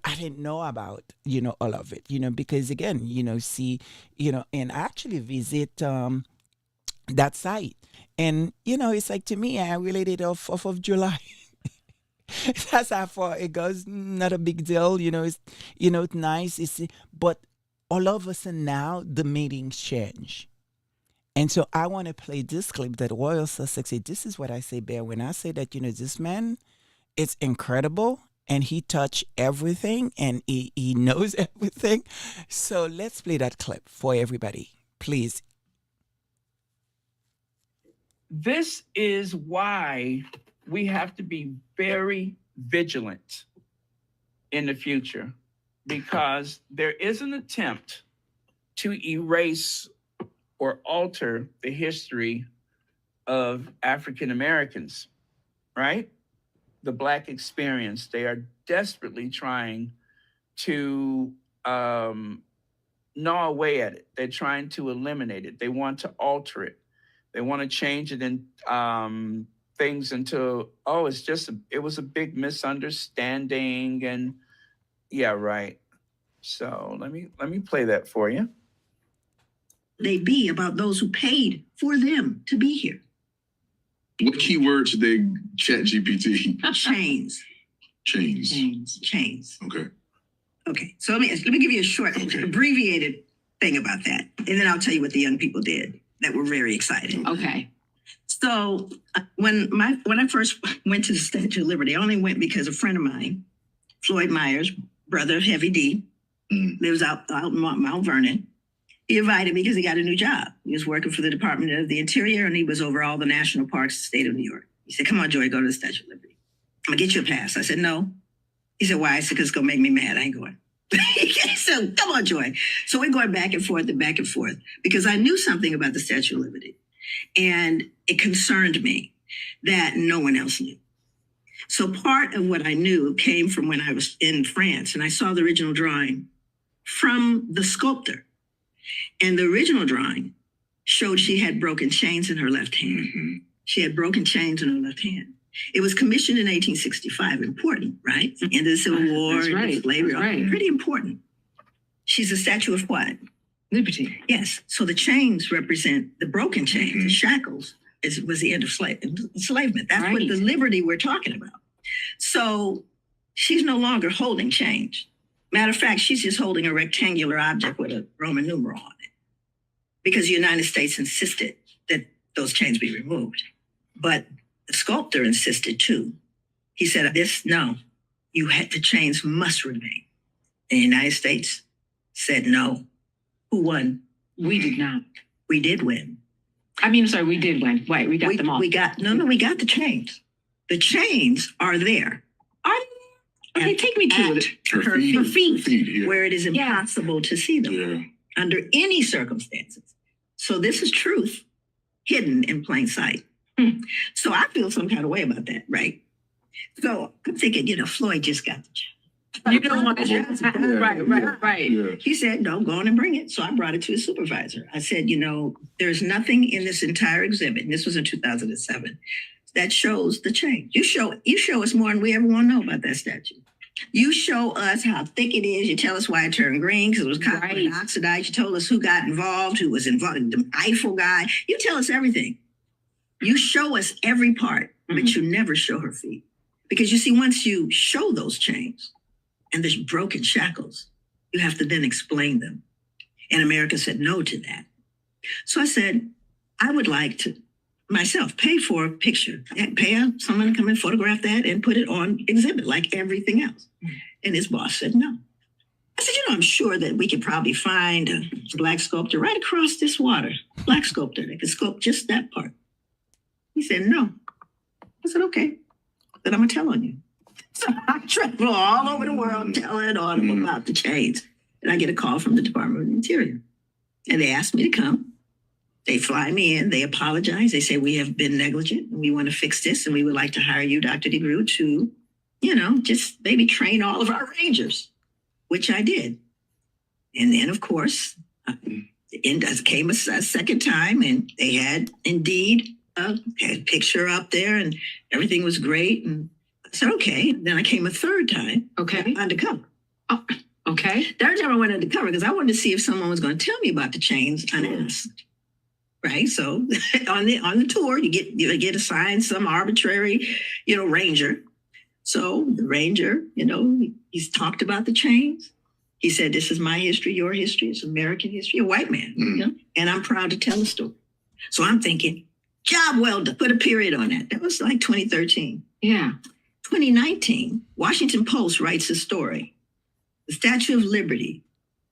I didn't know about all of it. Because again, see, and actually visit that site, and it's like, to me, I related off of July. That's how far it goes. Not a big deal, it's nice. But all of a sudden now the meetings change, and so I want to play this clip that Royal Sussex said. This is what I say, Bear, when I say that this man, it's incredible, and he touched everything, and he knows everything. So let's play that clip for everybody, please. This is why we have to be very vigilant in the future, because there is an attempt to erase or alter the history of African Americans, right? The Black experience. They are desperately trying to gnaw away at it. They're trying to eliminate it. They want to alter it. They want to change it in things into, it was a big misunderstanding, and yeah, right. So let me play that for you. They be about those who paid for them to be here. What keywords should they chat GPT? Chains. Chains. Okay. So let me give you a short, abbreviated thing about that, and then I'll tell you what the young people did that were very exciting. Okay. So when I first went to the Statue of Liberty, I only went because a friend of mine, Floyd Myers, brother of Heavy D, lives out in Mount Vernon. He invited me because he got a new job. He was working for the Department of the Interior, and he was over all the national parks in the state of New York. He said, "Come on, Joy, go to the Statue of Liberty. I'm gonna get you a pass." I said, "No." He said, "Why?" I said, "Because it's gonna make me mad. I ain't going." So come on, Joy. So we're going back and forth because I knew something about the Statue of Liberty, and it concerned me that no one else knew. So part of what I knew came from when I was in France, and I saw the original drawing from the sculptor. And the original drawing showed she had broken chains in her left hand. Mm-hmm. She had broken chains in her left hand. It was commissioned in 1865. Important, right? End of the Civil War, That's right. slavery, That's right. Pretty important. She's a statue of what? Liberty. Yes. So the chains represent the broken chains, the shackles. Was the end of enslavement. That's what the liberty we're talking about. So she's no longer holding chains. Matter of fact, she's just holding a rectangular object with a Roman numeral on it, because the United States insisted that those chains be removed. But the sculptor insisted too. He said, the chains must remain. And the United States said no. Who won? We did not. We did win. We did win. Right, we got them all. We got the chains. The chains are there. Okay, take me to it. Her feet, yeah. where it is impossible to see them under any circumstances. So this is truth hidden in plain sight. So I feel some kind of way about that, right? So I'm thinking, Floyd just got the chain. You don't want to. Right. Yeah. He said, "No, go on and bring it." So I brought it to his supervisor. I said, there's nothing in this entire exhibit, and this was in 2007, that shows the change. You show us more than we ever want to know about that statue. You show us how thick it is. You tell us why it turned green, because it was copper and oxidized. You told us who got involved, who was involved, the Eiffel guy. You tell us everything. You show us every part, but you never show her feet. Because you see, once you show those chains and there's broken shackles, you have to then explain them. And America said no to that. So I said, I would like to myself pay for a picture, someone to come and photograph that and put it on exhibit like everything else. And his boss said no. I said, I'm sure that we could probably find a Black sculptor right across this water, Black sculptor that could sculpt just that part. He said no. I said, okay, then I'm gonna tell on you. So I travel all over the world telling on them about the chains. And I get a call from the Department of the Interior. And they asked me to come. They fly me in, they apologize. They say, we have been negligent and we want to fix this. And we would like to hire you, Dr. DeGroot, to, just maybe train all of our rangers. which I did. And then, of course, it came a second time, and they had indeed a picture up there, and everything was great. And I said, okay. Then I came a third time. Okay. Undercover. Oh, okay. Third time I went undercover because I wanted to see if someone was going to tell me about the chains unasked. Right. So on the tour, you get assigned some arbitrary, ranger. So the ranger, he's talked about the chains. He said, this is my history, your history, it's American history, a white man, and I'm proud to tell the story. So I'm thinking, job well done, put a period on that. That was like 2013. Yeah. 2019, Washington Post writes a story. The Statue of Liberty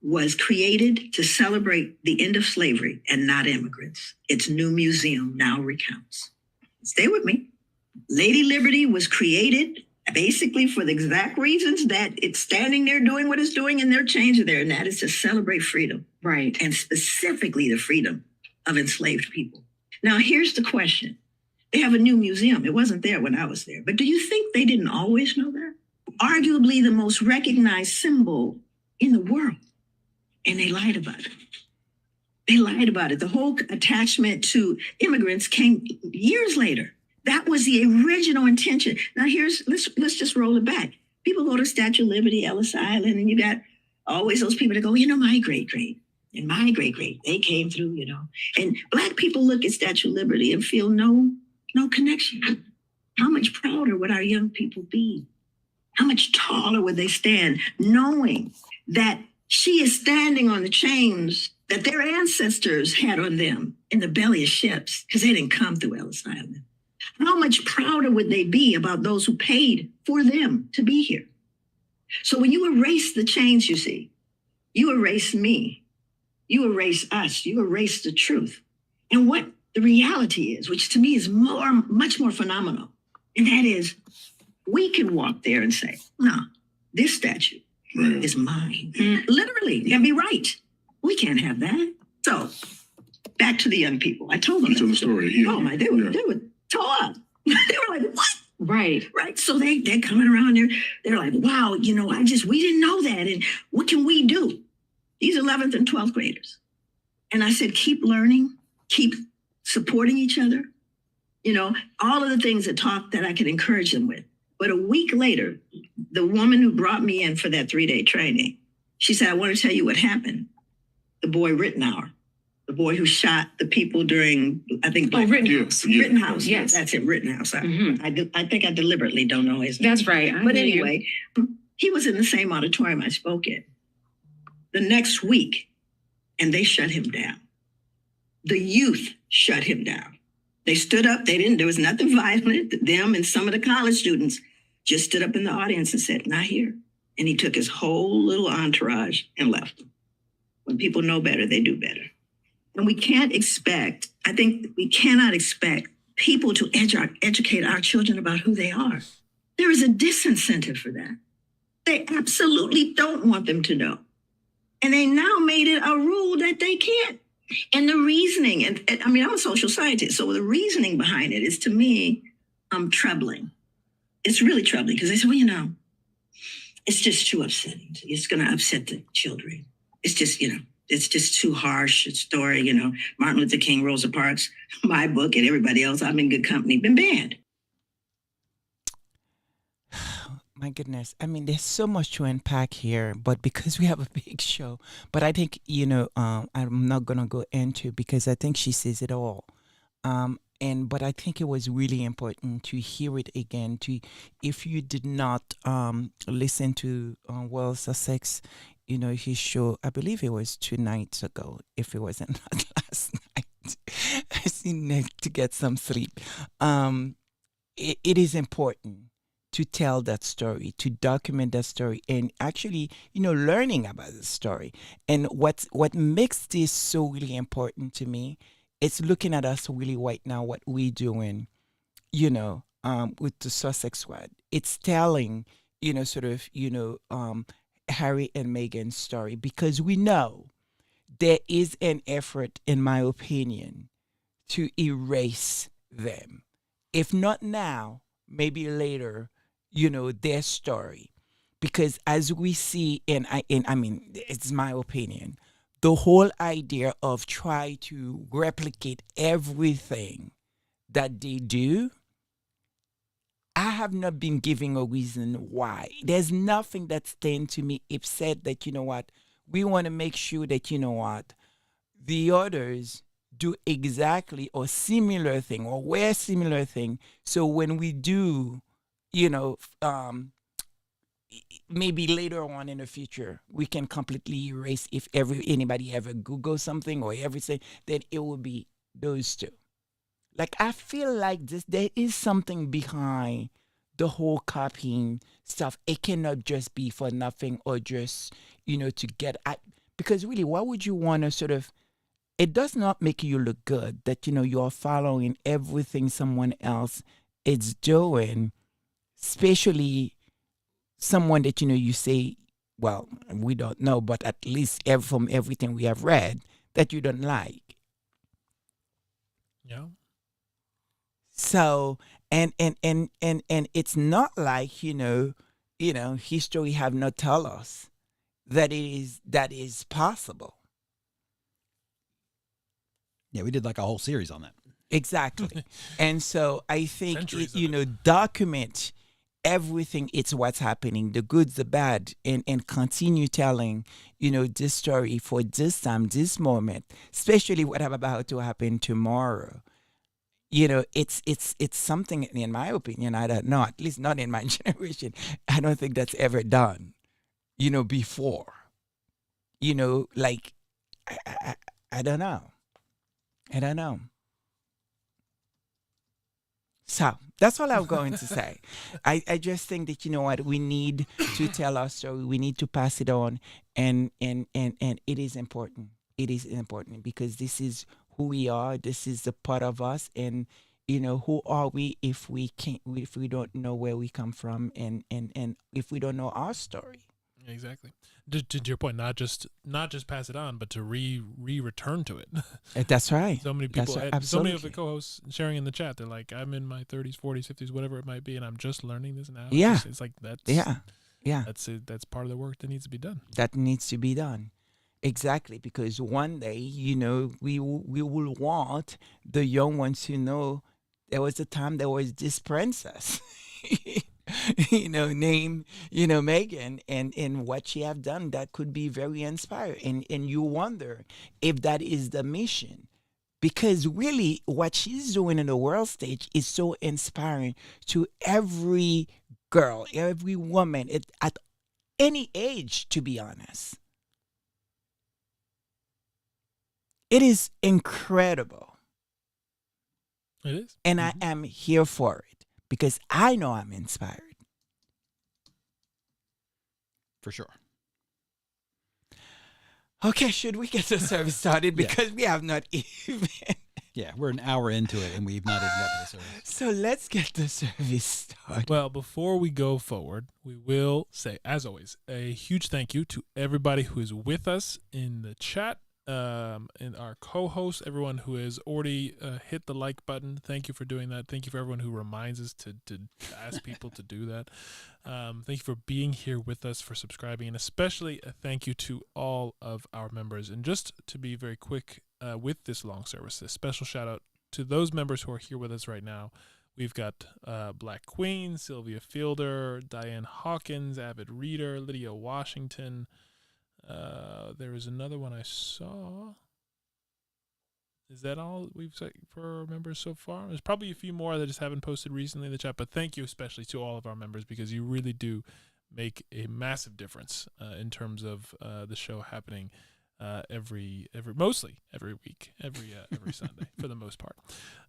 was created to celebrate the end of slavery and not immigrants. Its new museum now recounts. Stay with me. Lady Liberty was created basically for the exact reasons that it's standing there doing what it's doing, and their chains are there, and that is to celebrate freedom. Right. And specifically the freedom of enslaved people. Now, here's the question. They have a new museum. It wasn't there when I was there. But do you think they didn't always know that? Arguably the most recognized symbol in the world. And they lied about it. They lied about it. The whole attachment to immigrants came years later. That was the original intention. Now let's just roll it back. People go to Statue of Liberty, Ellis Island, and you got always those people that go, my great-great and my great-great, they came through, And Black people look at Statue of Liberty and feel no connection. How much prouder would our young people be? How much taller would they stand knowing that she is standing on the chains that their ancestors had on them in the belly of ships because they didn't come through Ellis Island? How much prouder would they be about those who paid for them to be here? So when you erase the chains, you see, you erase me, you erase us, you erase the truth. And what the reality is, which to me is much more phenomenal, and that is we can walk there and say, no, this statue is mine. Literally, and be right. We can't have that. So back to the young people. I told them the story. Yeah. Oh my, they were tore up. They were like, what? Right. Right. So they're coming around there. They're like, wow, we didn't know that. And what can we do? These 11th and 12th graders. And I said, keep learning, keep supporting each other. All of the things that I could encourage them with. But a week later, the woman who brought me in for that 3-day training, she said, I want to tell you what happened. The boy Rittenhour, the boy who shot the people during, I think, Rittenhouse. Yeah. Rittenhouse. Yes. That's it, Rittenhouse. Mhm. I think I deliberately don't know his name. That's right. But anyway, he was in the same auditorium I spoke in the next week, and they shut him down. The youth shut him down. They stood up. There was nothing violent. Them and some of the college students just stood up in the audience and said, not here. And he took his whole little entourage and left. When people know better, they do better. And we cannot expect people to educate our children about who they are. There is a disincentive for that. They absolutely don't want them to know. And they now made it a rule that they can't. And the reasoning, and I'm a social scientist, so the reasoning behind it is, to me, troubling. It's really troubling because they say, it's just too upsetting. It's going to upset the children. It's just too harsh a story. Martin Luther King, Rosa Parks, my book, and everybody else, I'm in good company, been banned. My goodness. There's so much to unpack here, but because we have a big show, but I think, I'm not going to go into, because I think she says it all. But I think it was really important to hear it again. If you did not listen to Sussex, his show, I believe it was 2 nights ago, if it wasn't not last night. I need to get some sleep. It is important to tell that story, to document that story, and actually, learning about the story. And what makes this so really important to me, it's looking at us really right now, what we're doing, with the Sussex squad. It's telling, Harry and Meghan's story, because we know there is an effort, in my opinion, to erase them. If not now, maybe later, their story. because as we see, and I mean, it's my opinion, the whole idea of try to replicate everything that they do, I have not been giving a reason why. There's nothing that stands to me if said that, you know what, we want to make sure that, you know what, the others do exactly or similar thing or wear similar thing. So when we do, you know, maybe later on in the future, we can completely erase if anybody ever Google something or everything, then it will be those two. Like I feel like there is something behind the whole copying stuff. It cannot just be for nothing or just, to get at, because really, why would you want to sort of, it does not make you look good that, you're following everything someone else is doing, especially someone that, you say, well, we don't know, but at least from everything we have read, that you don't like. Yeah. So, and it's not like, history have not tell us that that is possible. Yeah, we did like a whole series on that. Exactly. And so I think, Centuries of it. document everything. It's what's happening, the good, the bad, and continue telling, this story for this time, this moment, especially what about to happen tomorrow. It's something, in my opinion, I don't know, at least not in my generation, I don't think that's ever done, before. Like, I don't know. I don't know. So that's all I'm going to say. I just think that, what, we need to tell our story. We need to pass it on, and it is important. It is important because this is who we are. This is a part of us, and who are we if we don't know where we come from, and if we don't know our story. Exactly. To your point, not just pass it on, but to return to it. That's right. So many people, That's right. so many of Absolutely. the co-hosts sharing in the chat, they're like, I'm in my 30s, 40s, 50s, whatever it might be, and I'm just learning this now. Yeah. It's like that's Yeah. that's part of the work that needs to be done. That needs to be done. Exactly, because one day, we will want the young ones to know there was a time there was this princess, named, Meghan, and what she have done that could be very inspiring. And you wonder if that is the mission. Because really, what she's doing in the world stage is so inspiring to every girl, every woman at any age, to be honest. It is incredible. It is. And I am here for it because I know I'm inspired. For sure. Okay, should we get the service started? Yeah. Because we have not even. Yeah, we're an hour into it and we've not even got to the service. So let's get the service started. Well, before we go forward, we will say, as always, a huge thank you to everybody who is with us in the chat, and our co-hosts, everyone who has already hit the like button. Thank you for doing that. Thank you for everyone who reminds us to ask people to do that. Thank you for being here with us, for subscribing, and especially a thank you to all of our members. And just to be very quick with this long service, a special shout out to those members who are here with us right now. We've got Black Queen, Sylvia Fielder, Diane Hawkins, Avid Reader, Lydia Washington. There is another one I saw. Is that all we've said for our members so far? There's probably a few more that just haven't posted recently in the chat, but thank you especially to all of our members because you really do make a massive difference in terms of the show happening mostly every week, every Sunday for the most part.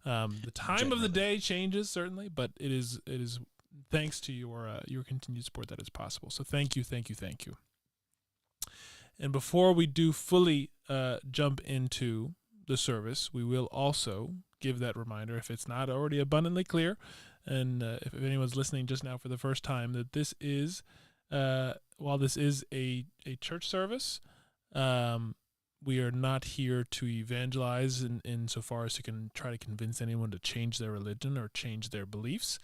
The time of the day changes certainly, but it is thanks to your continued support that is possible. So thank you. And before we do fully jump into the service, we will also give that reminder, if it's not already abundantly clear, and if anyone's listening just now for the first time, that this is, while this is a church service, we are not here to evangelize in so far as to try to convince anyone to change their religion or change their beliefs.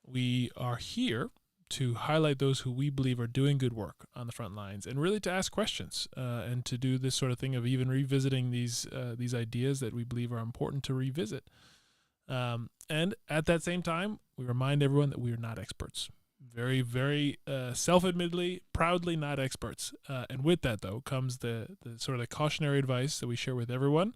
We are here to highlight those who we believe are doing good work on the front lines, and really to ask questions and to do this sort of thing of even revisiting these ideas that we believe are important to revisit. And at that same time, we remind everyone that we are not experts. Very, very self-admittedly, proudly not experts. And with that, though, comes the sort of the cautionary advice that we share with everyone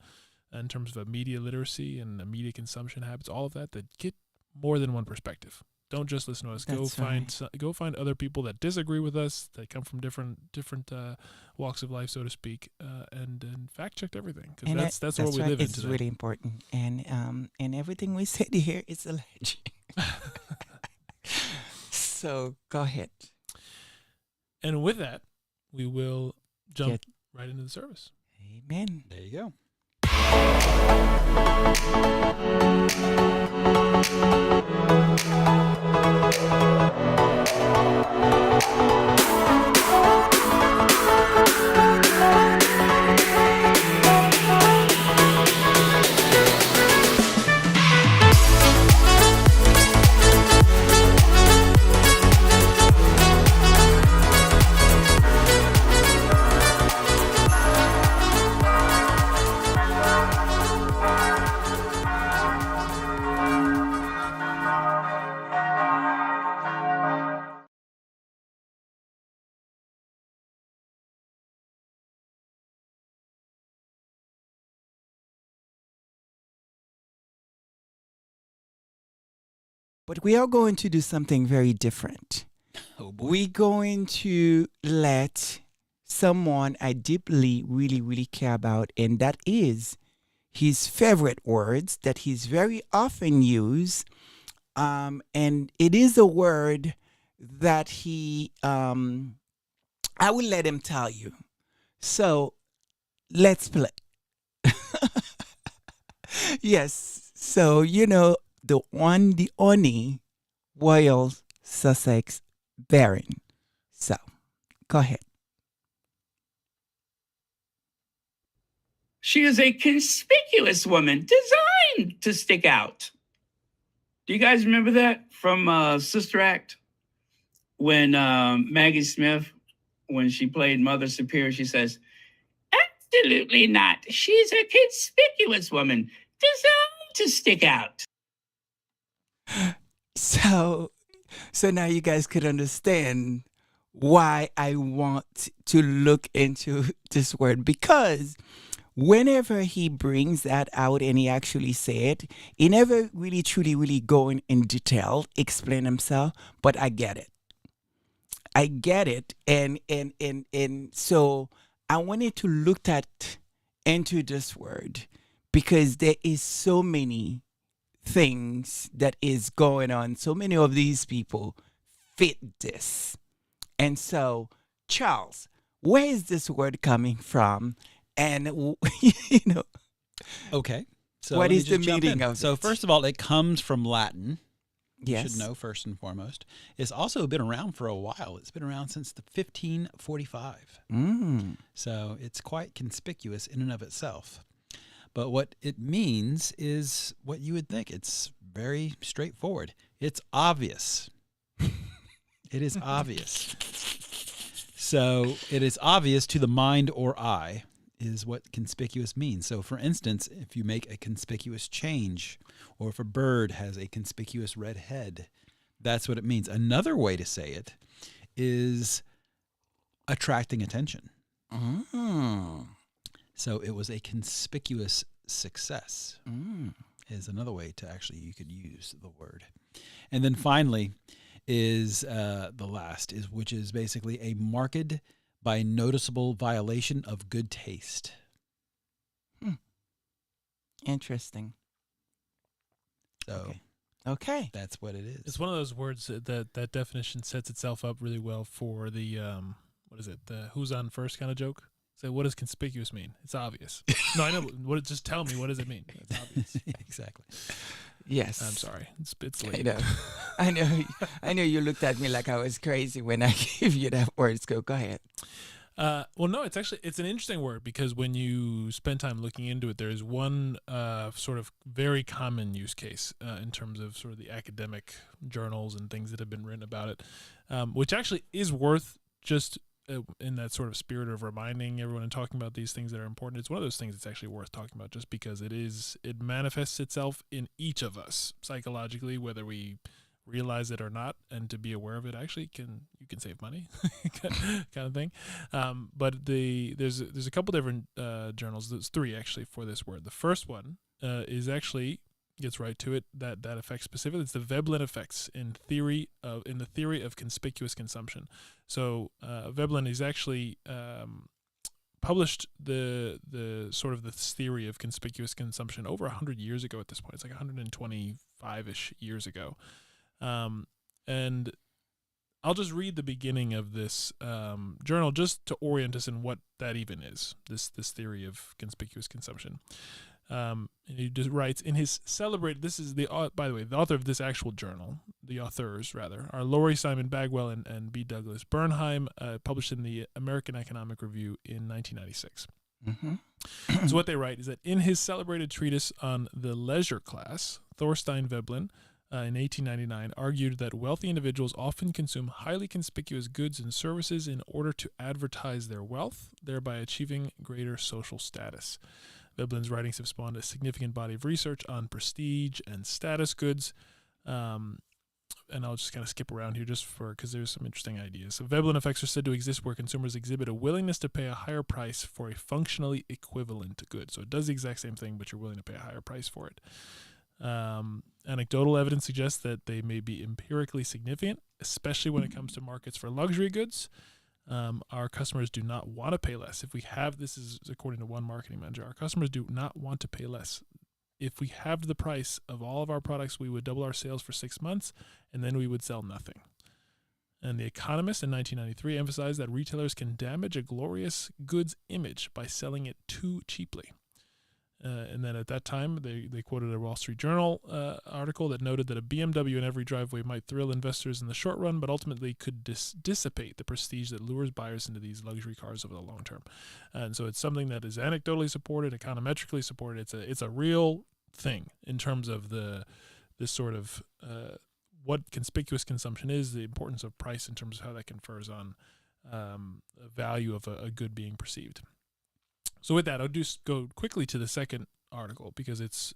in terms of media literacy and media consumption habits, all of that get more than one perspective. Don't just listen to us. That's Go find other people that disagree with us, that come from different walks of life, so to speak, and fact check everything, because that's what we live in It's today. really important, and everything we said here is alleged. So go ahead. And with that, we will jump Get- right into the service. Amen. There you go. But we are going to do something very different. Oh boy. We're going to let someone I deeply, really, really care about, and that is his favorite words that he's very often used. And it is a word that I will let him tell you. So let's play. Yes. So, the only Royal Sussex Baron. So, go ahead. She is a conspicuous woman designed to stick out. Do you guys remember that from Sister Act? When Maggie Smith, when she played Mother Superior, she says, absolutely not. She's a conspicuous woman designed to stick out. So now you guys could understand why I want to look into this word, because whenever he brings that out and he actually say it, he never really truly really go in detail, explain himself, but I get it. And so I wanted to look into this word because there is so many things that is going on. So many of these people fit this. And so, Charles, where is this word coming from? And, Okay. So What let me is the just jump meaning in. of So it? first of all, it comes from Latin. You yes. should know first and foremost. It's also been around for a while. It's been around since the 1545. Mm. So it's quite conspicuous in and of itself. But what it means is what you would think. It's very straightforward. It's obvious. It is obvious. So it is obvious to the mind or eye is what conspicuous means. So for instance, if you make a conspicuous change, or if a bird has a conspicuous red head, that's what it means. Another way to say it is attracting attention. Mm. So it was a conspicuous success Mm. is another way to actually you could use the word. And then finally is the last is which is basically a marked by noticeable violation of good taste. Interesting. So Okay. that's what it is. It's one of those words that definition sets itself up really well for the what is it? The who's on first kind of joke. So what does conspicuous mean? It's obvious. No, I know. What? Just tell me, what does it mean? It's obvious. Exactly. Yes. I'm sorry. It's I late. know. I know. I know you looked at me like I was crazy when I gave you that word. Go ahead. Well, no, it's an interesting word because when you spend time looking into it, there is one sort of very common use case in terms of sort of the academic journals and things that have been written about it, which actually is worth just in that sort of spirit of reminding everyone and talking about these things that are important. It's one of those things that's actually worth talking about just because it manifests itself in each of us psychologically, whether we realize it or not, and to be aware of it actually you can save money kind of thing. But there's a couple different journals. There's three actually for this word. The first one is actually gets right to it, that effect specifically. It's the Veblen effects in the theory of conspicuous consumption. So Veblen is actually published the sort of this theory of conspicuous consumption over 100 years ago at this point. It's like 125-ish years ago. And I'll just read the beginning of this journal just to orient us in what that even is, this theory of conspicuous consumption. And he just writes in his celebrated, this is by the way, the author of this actual journal, the authors rather, are Laurie Simon Bagwell and B. Douglas Bernheim, published in the American Economic Review in 1996. Mm-hmm. So what they write is that in his celebrated treatise on the leisure class, Thorstein Veblen, in 1899, argued that wealthy individuals often consume highly conspicuous goods and services in order to advertise their wealth, thereby achieving greater social status. Veblen's writings have spawned a significant body of research on prestige and status goods. And I'll just kind of skip around here just because there's some interesting ideas. So Veblen effects are said to exist where consumers exhibit a willingness to pay a higher price for a functionally equivalent good. So it does the exact same thing, but you're willing to pay a higher price for it. Anecdotal evidence suggests that they may be empirically significant, especially when it comes to markets for luxury goods. Our customers do not want to pay less. This is according to one marketing manager, our customers do not want to pay less. If we halved the price of all of our products, we would double our sales for 6 months, and then we would sell nothing. And The Economist in 1993 emphasized that retailers can damage a glorious goods image by selling it too cheaply. And then at that time, they quoted a Wall Street Journal article that noted that a BMW in every driveway might thrill investors in the short run, but ultimately could dissipate the prestige that lures buyers into these luxury cars over the long term. And so it's something that is anecdotally supported, econometrically supported. It's a real thing in terms of this sort of what conspicuous consumption is, the importance of price in terms of how that confers on the value of a good being perceived. So with that, I'll just go quickly to the second article because it's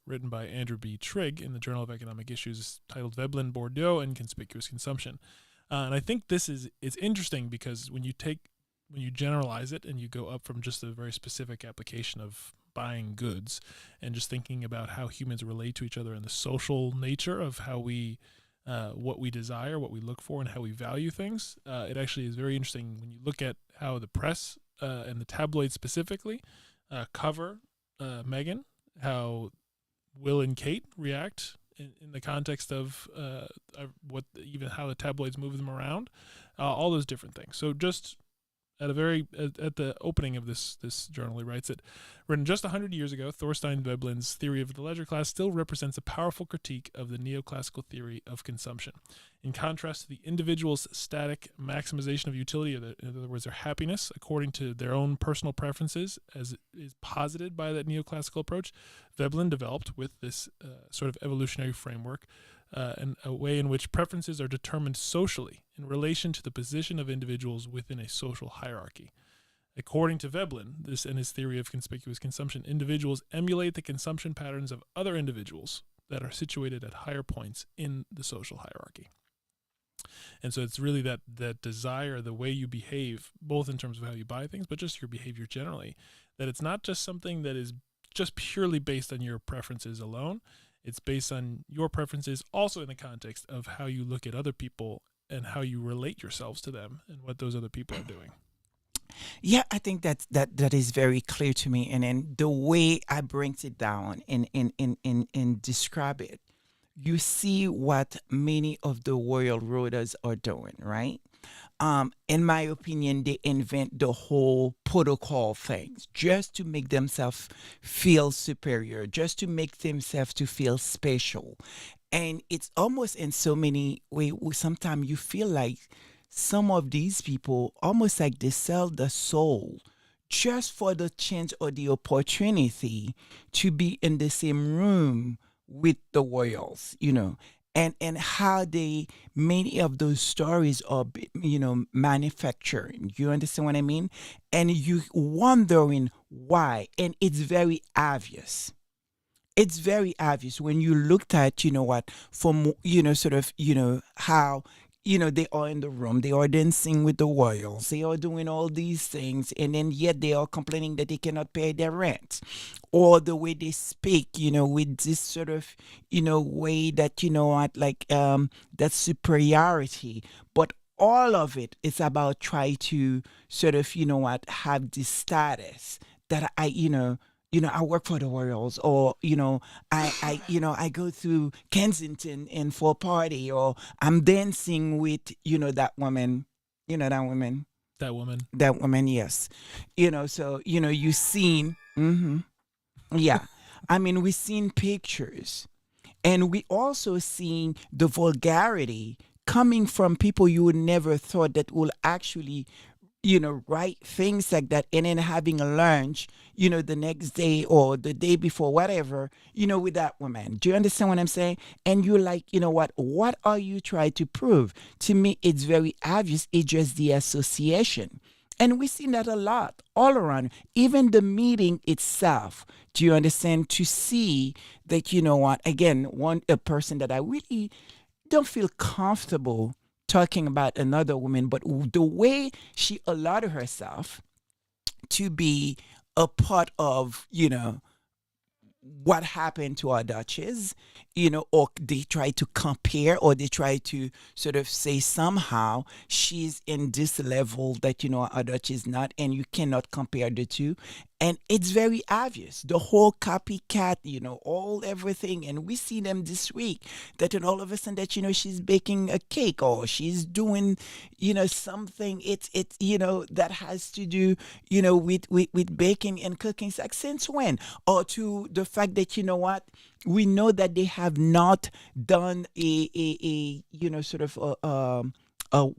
written by Andrew B. Trigg in the Journal of Economic Issues, titled Veblen, Bordeaux, and Conspicuous Consumption. And I think it's interesting because when you generalize it and you go up from just a very specific application of buying goods and just thinking about how humans relate to each other and the social nature of how we what we desire, what we look for, and how we value things, it actually is very interesting when you look at how the press and the tabloids specifically cover Meghan, how Will and Kate react in the context of how the tabloids move them around, all those different things. So just at the opening of this journal, he writes it, written just 100 years ago, Thorstein Veblen's theory of the leisure class still represents a powerful critique of the neoclassical theory of consumption. In contrast to the individual's static maximization of utility, in other words, their happiness according to their own personal preferences, as is posited by that neoclassical approach, Veblen developed with this sort of evolutionary framework and a way in which preferences are determined socially in relation to the position of individuals within a social hierarchy. According to Veblen, this and his theory of conspicuous consumption, individuals emulate the consumption patterns of other individuals that are situated at higher points in the social hierarchy. And so it's really that desire, the way you behave, both in terms of how you buy things, but just your behavior generally, that it's not just something that is just purely based on your preferences alone. It's based on your preferences also in the context of how you look at other people and how you relate yourselves to them and what those other people are doing. Yeah, I think that is very clear to me. And then the way I break it down and describe it, you see what many of the world roaders are doing, right? In my opinion, they invent the whole protocol things just to make themselves feel superior, just to make themselves to feel special. And it's almost in so many ways, sometimes you feel like some of these people almost like they sell the soul just for the chance or the opportunity to be in the same room with the royals, and how they many of those stories are manufactured. You understand what I mean? And you wondering why, and it's very obvious. It's very obvious when you looked at, what, from, sort of, how, they are in the room, they are dancing with the royals, they are doing all these things, and then yet they are complaining that they cannot pay their rent. Or the way they speak, with this sort of, way that, what, like, that superiority. But all of it is about try to sort of, what, have this status that I work for the Royals, or I go through Kensington and for a party, or I'm dancing with that woman, That woman. that woman, yes, so you seen, yeah, I mean we seen pictures, and we also seen the vulgarity coming from people you would never thought that will actually write things like that, and then having a lunch, the next day or the day before, whatever, with that woman. Do you understand what I'm saying? And you're like, what are you trying to prove? To me, it's very obvious. It's just the association. And we've seen that a lot all around, even the meeting itself. Do you understand? To see that, again, a person that I really don't feel comfortable talking about another woman, but the way she allowed herself to be a part of, what happened to our Duchess, or they try to compare, or they try to sort of say somehow she's in this level that, our Duchess is not, and you cannot compare the two. And it's very obvious, the whole copycat, all everything. And we see them this week that then all of a sudden that, she's baking a cake, or she's doing, something. It's that has to do, with baking and cooking. It's like, since when? Or to the fact that, what, we know that they have not done a sort of a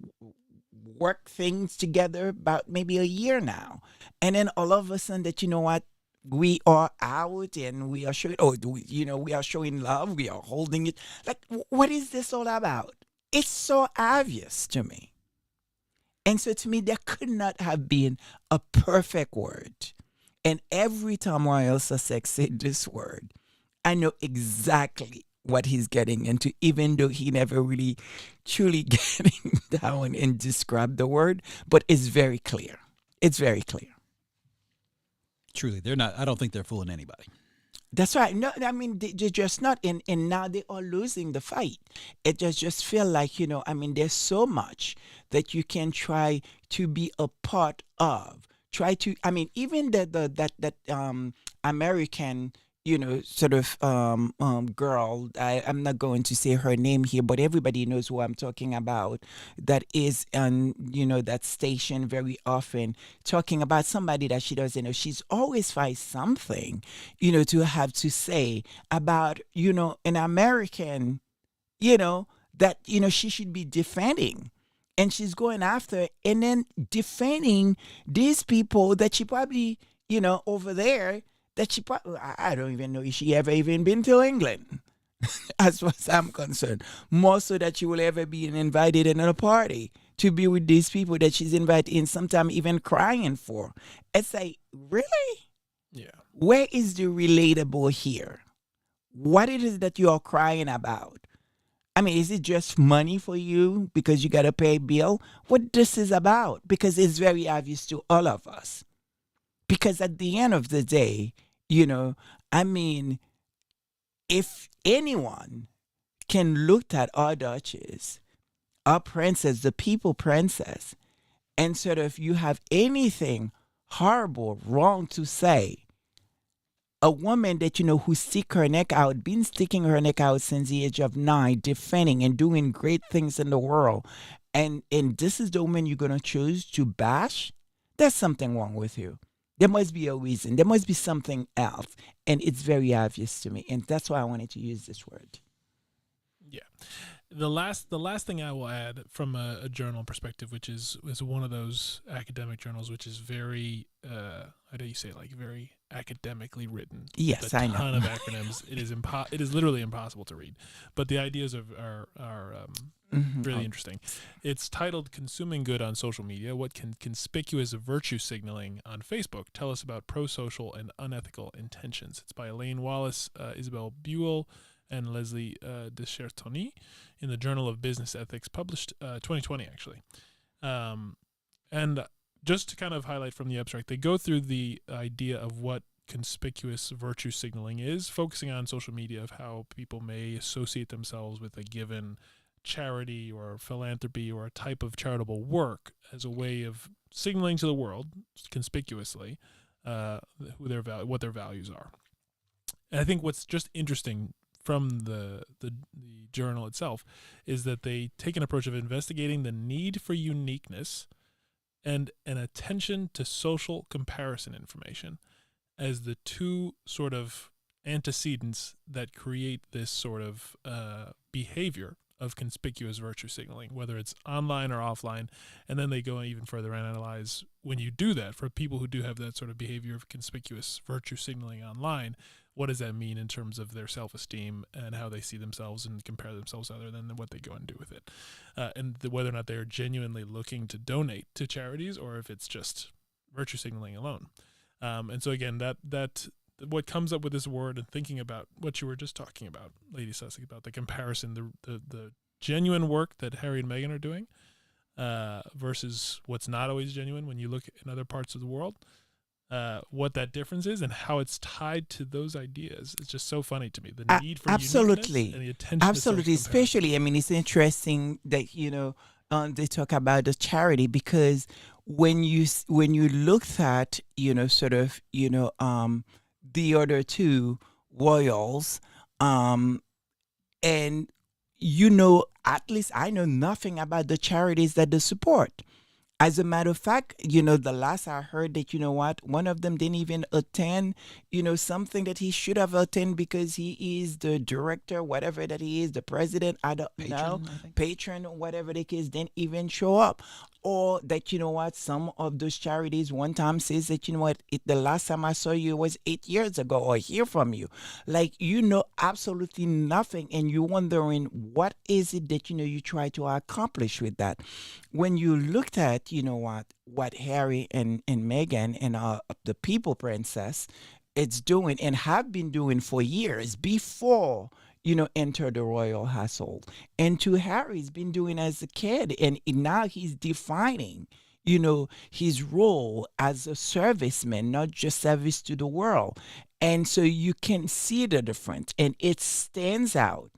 work things together about maybe a year now, and then all of a sudden that, what, we are out and we are showing, we are showing love, we are holding it, like, what is this all about? It's so obvious to me. And so to me, there could not have been a perfect word. And every time Royal Sussex said this word, I know exactly what he's getting into, even though he never really truly getting down and describe the word, but it's very clear. It's very clear. Truly, they're not. I don't think they're fooling anybody. That's right. No, I mean, they're just not. And now they are losing the fight. It just feel like, there's so much that you can try to be a part of. Try to, even that American, sort of girl. I'm not going to say her name here, but everybody knows who I'm talking about. That is on, that station very often, talking about somebody that she doesn't know. She's always find something, to have to say about, an American, that, she should be defending. And she's going after and then defending these people that she probably, over there, that she probably, I don't even know if she ever even been to England, as far as I'm concerned. More so that she will ever be invited in a party to be with these people that she's invited in, sometimes even crying for. It's like, really? Yeah. Where is the relatable here? What it is that you're crying about? Is it just money for you because you got to pay a bill? What this is about? Because it's very obvious to all of us. Because at the end of the day, if anyone can look at our Duchess, our princess, the people princess, and sort of you have anything horrible, wrong to say, a woman that, who stick her neck out, been sticking her neck out since the age of 9, defending and doing great things in the world. And this is the woman you're going to choose to bash? There's something wrong with you. There must be a reason. There must be something else. And it's very obvious to me. And that's why I wanted to use this word. Yeah. the last thing I will add from a journal perspective, which is one of those academic journals which is very how do you say, like, very academically written. Yes, with a I know. ton of acronyms. It is literally impossible to read, but the ideas are really interesting. It's titled "Consuming Good on Social Media: What Can Conspicuous Virtue Signaling on Facebook Tell Us About Pro-Social and Unethical Intentions." It's by Elaine Wallace, Isabel Buell, and Leslie Deschartoni in the Journal of Business Ethics, published 2020, actually. And just to kind of highlight from the abstract, they go through the idea of what conspicuous virtue signaling is, focusing on social media, of how people may associate themselves with a given charity or philanthropy or a type of charitable work as a way of signaling to the world conspicuously what their values are. And I think what's just interesting from the journal itself is that they take an approach of investigating the need for uniqueness and an attention to social comparison information as the two sort of antecedents that create this sort of behavior of conspicuous virtue signaling, whether it's online or offline. And then they go even further and analyze, when you do that, for people who do have that sort of behavior of conspicuous virtue signaling online, what does that mean in terms of their self-esteem and how they see themselves and compare themselves other than what they go and do with it, and whether or not they're genuinely looking to donate to charities or if it's just virtue signaling alone. And so again, that what comes up with this word, and thinking about what you were just talking about, Lady Sussex, about the comparison, the genuine work that Harry and Meghan are doing versus what's not always genuine when you look in other parts of the world. What that difference is and how it's tied to those ideas. It's just so funny to me. The need for absolutely, uniqueness and the attention absolutely. to self-comparison. Especially, I mean, it's interesting that they talk about the charity, because when you looked at sort of the other two royals, and at least I know nothing about the charities that they support. As a matter of fact, the last I heard that, one of them didn't even attend, something that he should have attended because he is the director, whatever that he is, the president, I don't know, patron, whatever the case, didn't even show up. Or that, some of those charities one time says that, the last time I saw you was 8 years ago, or hear from you. Like, absolutely nothing. And you're wondering, what is it that, you try to accomplish with that? When you looked at, what Harry and Meghan and the People Princess, it's doing and have been doing for years before, enter the royal household. And to Harry's been doing as a kid, and now he's defining, his role as a serviceman, not just service to the world. And so you can see the difference, and it stands out,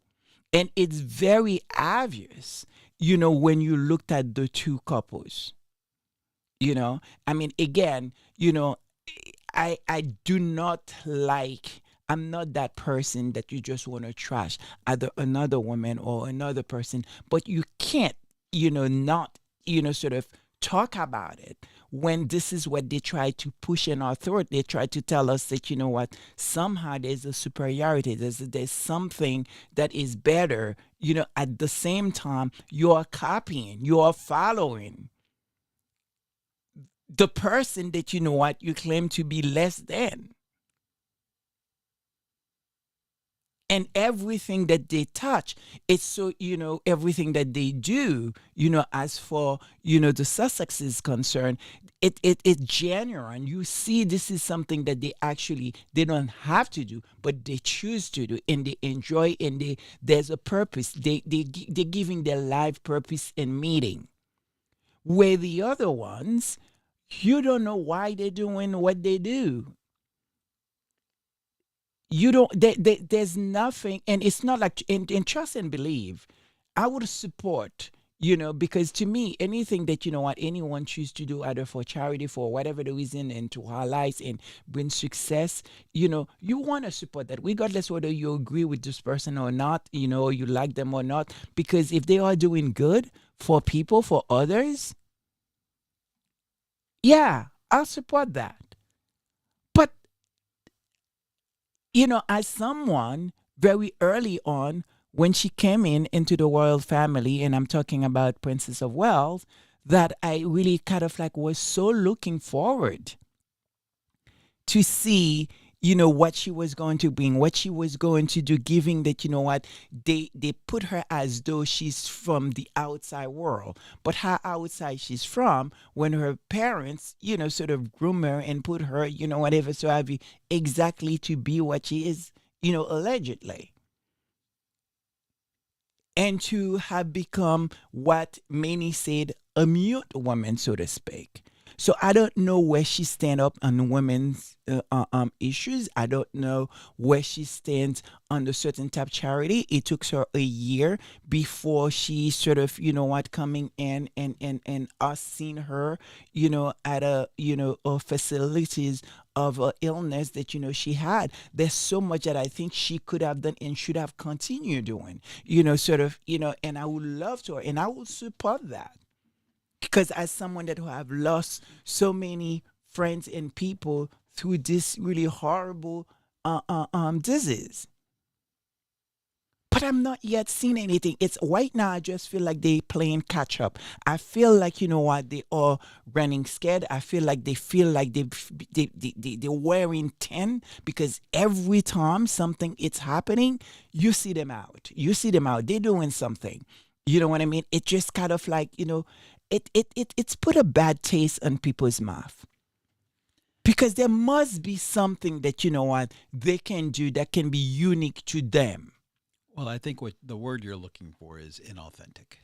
and it's very obvious, when you looked at the two couples. I mean, again, I do not like. I'm not that person that you just want to trash either another woman or another person, but you can't, not, sort of talk about it when this is what they try to push in our throat. They try to tell us that, somehow there's a superiority, there's something that is better, at the same time, you are copying, you are following the person that, you claim to be less than. And everything that they touch, it's so, everything that they do, as for, the Sussexes is concerned, it's genuine. You see, this is something that they don't have to do, but they choose to do, and they enjoy, and there's a purpose. They're giving their life purpose and meaning. Where the other ones, you don't know why they're doing what they do. You don't, there's nothing, and it's not like, in trust and believe, I would support, because to me, anything that, anyone choose to do, either for charity, for whatever the reason, and to highlight and bring success, you want to support that, regardless whether you agree with this person or not, you like them or not, because if they are doing good for people, for others, yeah, I'll support that. But, as someone very early on when she came into the royal family, and I'm talking about Princess of Wales, that I really kind of like was so looking forward to see, what she was going to bring, what she was going to do, giving that, what, they put her as though she's from the outside world. But how outside she's from, when her parents, sort of groom her and put her, whatever, so have you, exactly to be what she is, allegedly. And to have become what many said, a mute woman, so to speak. So I don't know where she stands up on women's issues. I don't know where she stands on a certain type of charity. It took her a year before she sort of, coming in and us seeing her, at facilities of illness that, she had. There's so much that I think she could have done and should have continued doing, sort of, and I would love to, and I would support that. Because as someone that who have lost so many friends and people through this really horrible disease, but I'm not yet seeing anything. It's right now. I just feel like they playing catch up. I feel like what, they are running scared. I feel like they feel like they're wearing 10, because every time something is happening, you see them out. You see them out. They're doing something. You know what I mean? It just kind of like it's put a bad taste on people's mouth, because there must be something that what, they can do that can be unique to them. Well, I think what the word you're looking for is inauthentic.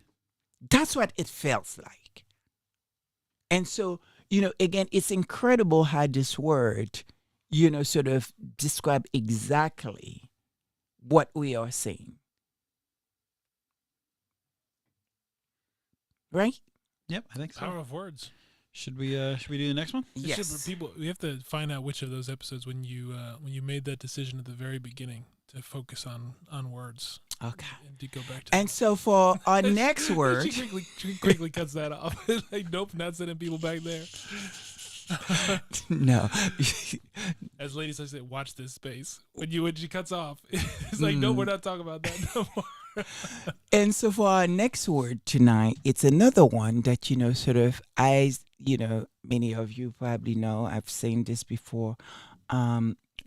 That's what it feels like. And so, again, it's incredible how this word, sort of describe exactly what we are seeing. Right? Yep, I think so. Power of words. Should we do the next one? It's Yes. just, people, we have to find out which of those episodes when you made that decision at the very beginning to focus on words. Okay. And to go back to And so for our next she word, quickly cuts that off. Like, nope, not sending people back there. no. As ladies, I say, watch this space. When she cuts off, it's like, no, we're not talking about that no more. And so for our next word tonight, it's another one that, sort of, many of you probably know, I've seen this before.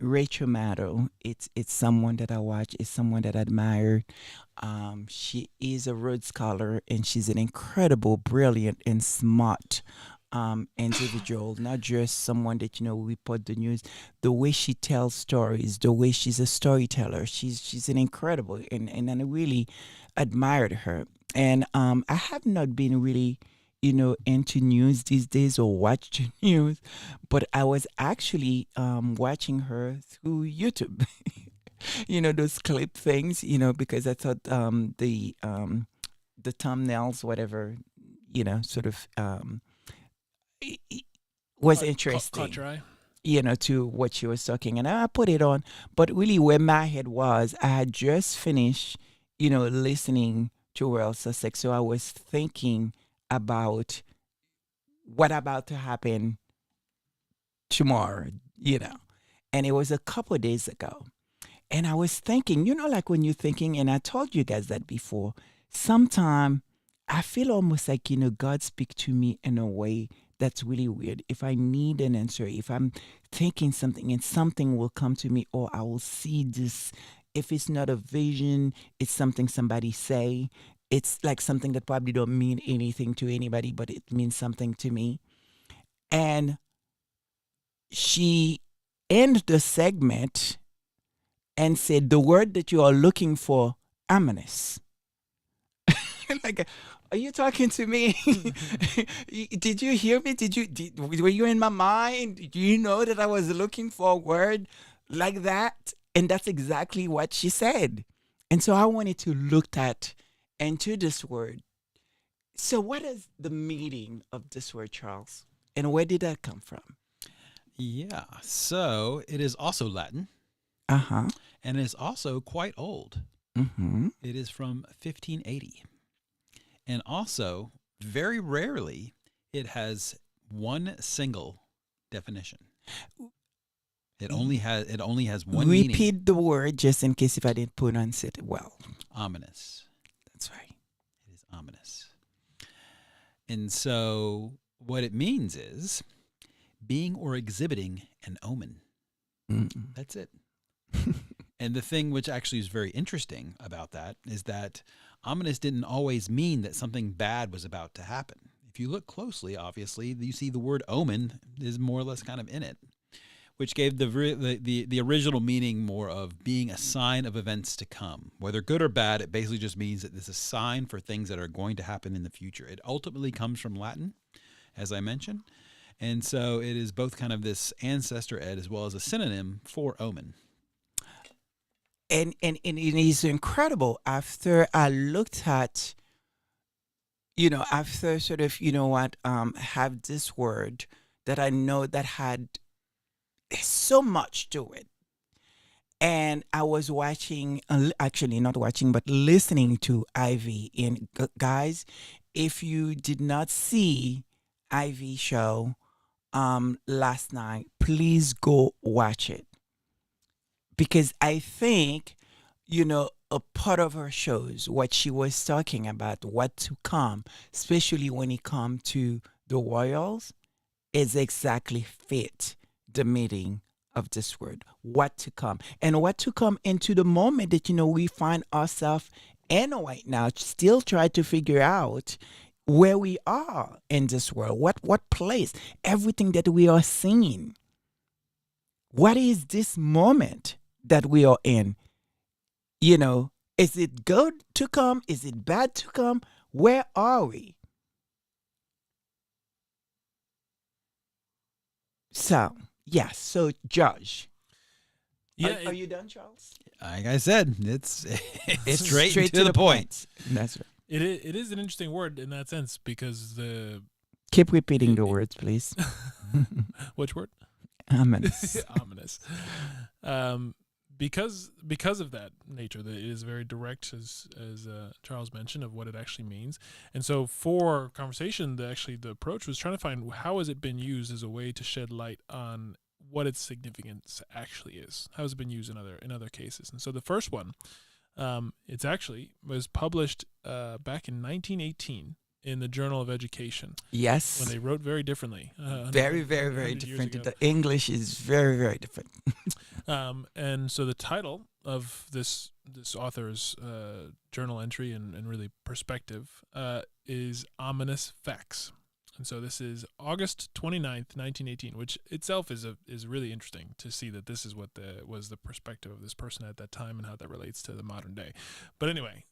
Rachel Maddow, it's someone that I watch, it's someone that I admire. She is a Rhodes Scholar, and she's an incredible, brilliant, and smart individual, not just someone that we report the news. The way she tells stories, the way she's a storyteller, she's an incredible, and I really admired her. And I have not been really into news these days or watch the news, but I was actually watching her through YouTube. Those clip things, because I thought the thumbnails, whatever, sort of was interesting. Caught your eye. To what she was talking, and I put it on. But really, where my head was, I had just finished, listening to Royal Sussex, so I was thinking about what about to happen tomorrow, and it was a couple of days ago, and I was thinking, like when you're thinking, and I told you guys that before, sometime I feel almost like, God speak to me in a way that's really weird. If I need an answer, if I'm thinking something and something will come to me, or I will see this, if it's not a vision, it's something somebody say. It's like something that probably don't mean anything to anybody, but it means something to me. And she ended the segment and said, the word that you are looking for, ominous. Like, are you talking to me? Did you hear me? Were you in my mind? Do you know that I was looking for a word like that? And that's exactly what she said. And so I wanted to look at into this word. So what is the meaning of this word, Charles? And where did that come from? Yeah, so it is also Latin. Uh-huh. And it is also quite old. Mm-hmm. It is from 1580. And also, very rarely, it has one single definition. It only has one meaning. Repeat the word just in case if I didn't pronounce it well. Ominous. That's right. It is ominous. And so what it means is being or exhibiting an omen. Mm-mm. That's it. And the thing which actually is very interesting about that is that ominous didn't always mean that something bad was about to happen. If you look closely, obviously, you see the word omen is more or less kind of in it, which gave the original meaning more of being a sign of events to come. Whether good or bad, it basically just means that this is a sign for things that are going to happen in the future. It ultimately comes from Latin, as I mentioned. And so it is both kind of this ancestor ed as well as a synonym for omen. And it is incredible. After I looked at, after sort of, have this word that I know that had so much to it. And I was watching, actually not watching, but listening to Ivy. And guys, if you did not see Ivy show last night, please go watch it. Because I think, a part of her shows, what she was talking about, what to come, especially when it comes to the royals, is exactly fit the meaning of this word, what to come. And what to come into the moment that, we find ourselves in right now, still try to figure out where we are in this world, what place, everything that we are seeing. What is this moment that we are in? Is it good to come? Is it bad to come? Where are we? So, yes. So, Josh. Yeah, Are you done, Charles? Like I said, it's straight Straight to the point. That's right. it is an interesting word in that sense because Keep repeating the words, please. which word? Ominous. Ominous. Because of that nature, that it is very direct, as Charles mentioned, of what it actually means. And so, for conversation, the approach was trying to find how has it been used as a way to shed light on what its significance actually is. How has it been used in other cases? And so, the first one, it's actually was published back in 1918 in the Journal of Education. Yes. When they wrote very differently. Very, very, very different. The English is very, very different. And so the title of this author's journal entry and really perspective is Ominous Facts. And so this is August 29th, 1918, which itself is really interesting to see that this is what was the perspective of this person at that time and how that relates to the modern day. But anyway,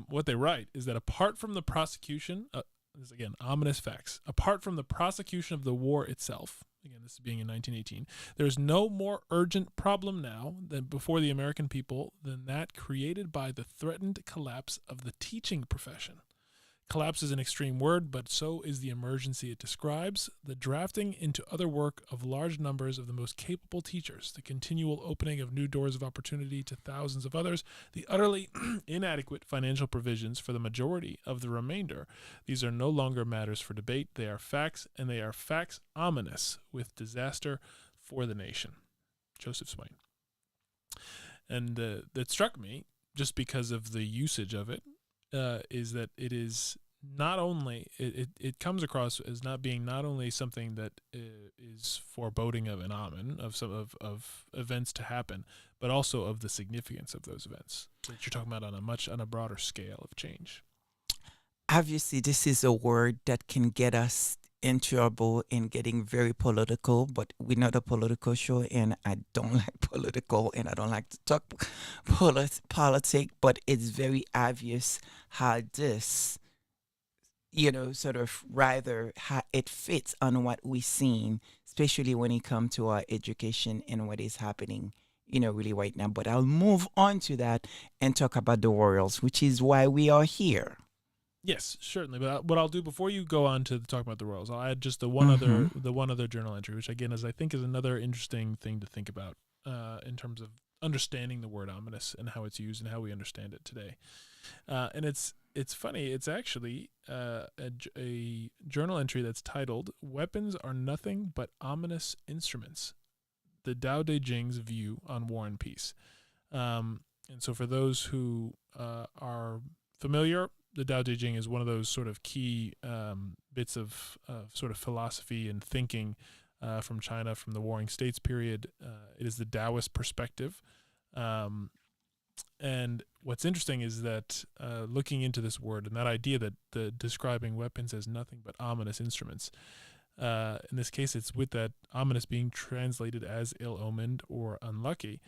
what they write is that apart from the prosecution, this is again, ominous facts, apart from the prosecution of the war itself, again, this is being in 1918, there is no more urgent problem now than before the American people than that created by the threatened collapse of the teaching profession. Collapse is an extreme word, but so is the emergency it describes, the drafting into other work of large numbers of the most capable teachers, the continual opening of new doors of opportunity to thousands of others, the utterly inadequate financial provisions for the majority of the remainder. These are no longer matters for debate. They are facts, and they are facts ominous with disaster for the nation. Joseph Swain. And that struck me, just because of the usage of it, is that it is not only it comes across as not being not only something that is foreboding of an omen of some of events to happen, but also of the significance of those events that you're talking about on a broader scale of change. Obviously, this is a word that can get us in trouble in getting very political, but we're not a political show, and I don't like political, and I don't like to talk politics, but it's very obvious how this, sort of rather how it fits on what we're seeing, especially when it comes to our education and what is happening, really right now. But I'll move on to that and talk about the Royals, which is why we are here. Yes, certainly. But what I'll do before you go on to talk about the Royals, I'll add just the one other journal entry, which again I think is another interesting thing to think about in terms of understanding the word ominous and how it's used and how we understand it today. And it's funny. It's actually a journal entry that's titled "Weapons are nothing but ominous instruments." the Tao Te Ching's view on war and peace. And so for those who are familiar, the Tao Te Ching is one of those sort of key bits of sort of philosophy and thinking from China, from the Warring States period. It is the Taoist perspective. And what's interesting is that looking into this word and that idea that the describing weapons as nothing but ominous instruments, in this case, it's with that ominous being translated as ill-omened or unlucky.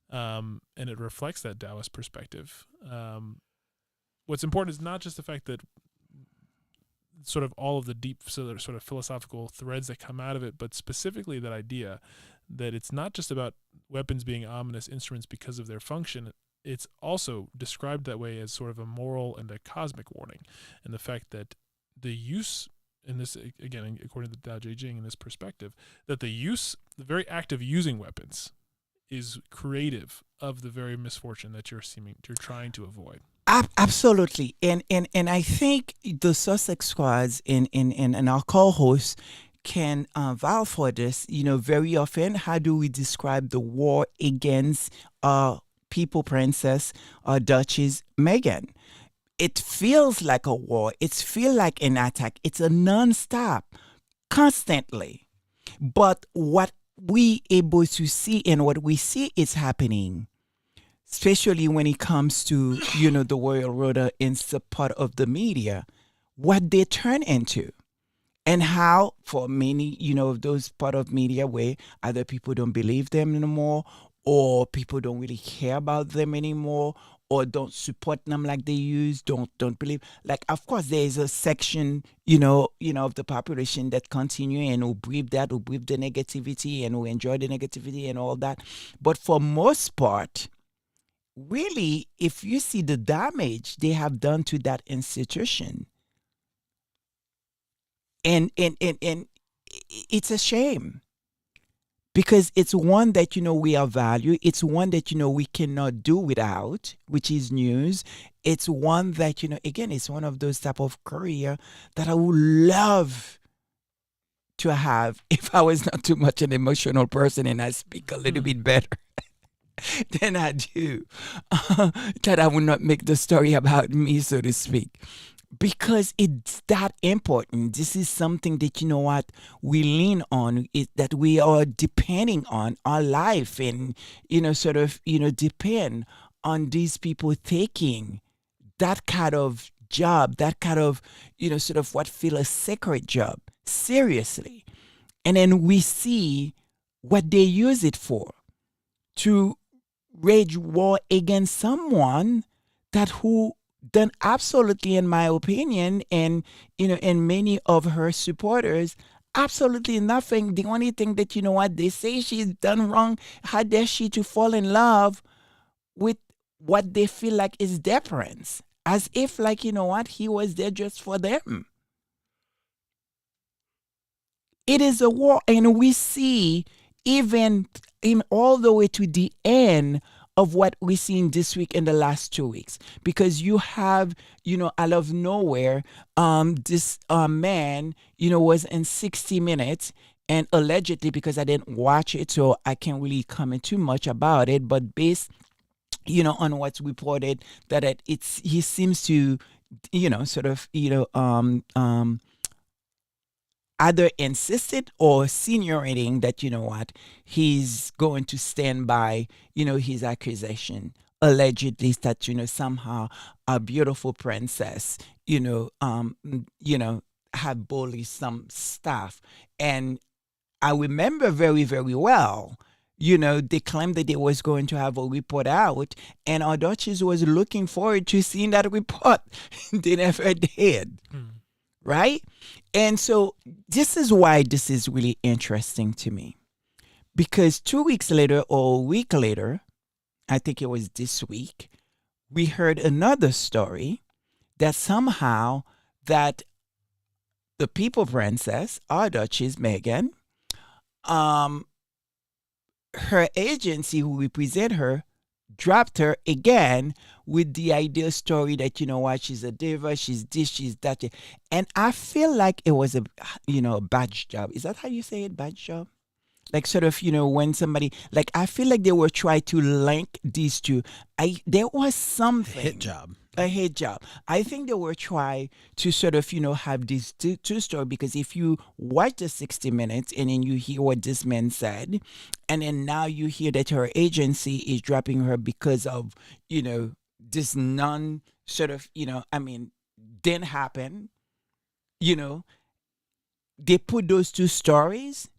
And it reflects that Taoist perspective. What's important is not just the fact that sort of all of the deep sort of philosophical threads that come out of it, but specifically that idea that it's not just about weapons being ominous instruments because of their function. It's also described that way as sort of a moral and a cosmic warning. And the fact that the use, in this, again, according to the Tao Te Ching in this perspective, that the very act of using weapons is creative of the very misfortune that you're trying to avoid. Absolutely, and I think the Sussex squads and our co-hosts can vouch for this. Very often, how do we describe the war against People Princess Duchess Meghan? It feels like a war. It feels like an attack. It's a non-stop, constantly. But what we able to see and what we see is happening, especially when it comes to, the royal road in support of the media, what they turn into. And how, for many, of those part of media where either people don't believe them anymore, or people don't really care about them anymore, or don't support them like they used, don't believe. Like, of course, there is a section, of the population that continue and who breathe the negativity and who enjoy the negativity and all that. But for most part, really, if you see the damage they have done to that institution, and it's a shame. Because it's one that, we are value. It's one that, we cannot do without, which is news. It's one that, again, it's one of those type of career that I would love to have if I was not too much an emotional person and I speak a little bit better than I do. That I would not make the story about me, so to speak. Because it's that important. This is something that, we lean on, that we are depending on our life and, depend on these people taking that kind of job, that kind of, what feel a sacred job seriously. And then we see what they use it for, to wage war against someone who done absolutely, in my opinion, and and many of her supporters, absolutely nothing. The only thing that they say she's done wrong, how dare she to fall in love with what they feel like is their prince, as if he was there just for them. It is a war, and we see even in all the way to the end of what we've seen this week and the last 2 weeks, because you have, out of nowhere, this man, was in 60 Minutes, and allegedly, because I didn't watch it, so I can't really comment too much about it, but based, on what's reported, that he seems to, either insisted or insinuating that, he's going to stand by, his accusation, allegedly that, somehow a beautiful princess, had bullied some staff. And I remember very, very well, they claimed that they was going to have a report out, and our Duchess was looking forward to seeing that report. They never did. Right? And so this is why this is really interesting to me. Because 2 weeks later or a week later, I think it was this week, we heard another story that somehow that the People Princess, our Duchess Meghan, her agency who represent her dropped her again with the ideal story that, she's a diva, she's this, she's that. And I feel like it was a bad job. Is that how you say it, bad job? like sort of, when somebody, like, I feel like they were trying to link these two. There was something. Hit job. A hit job. I think they were trying to sort of, have these two stories, because if you watch the 60 Minutes and then you hear what this man said, and then now you hear that her agency is dropping her because of, this non sort of, didn't happen, they put those two stories.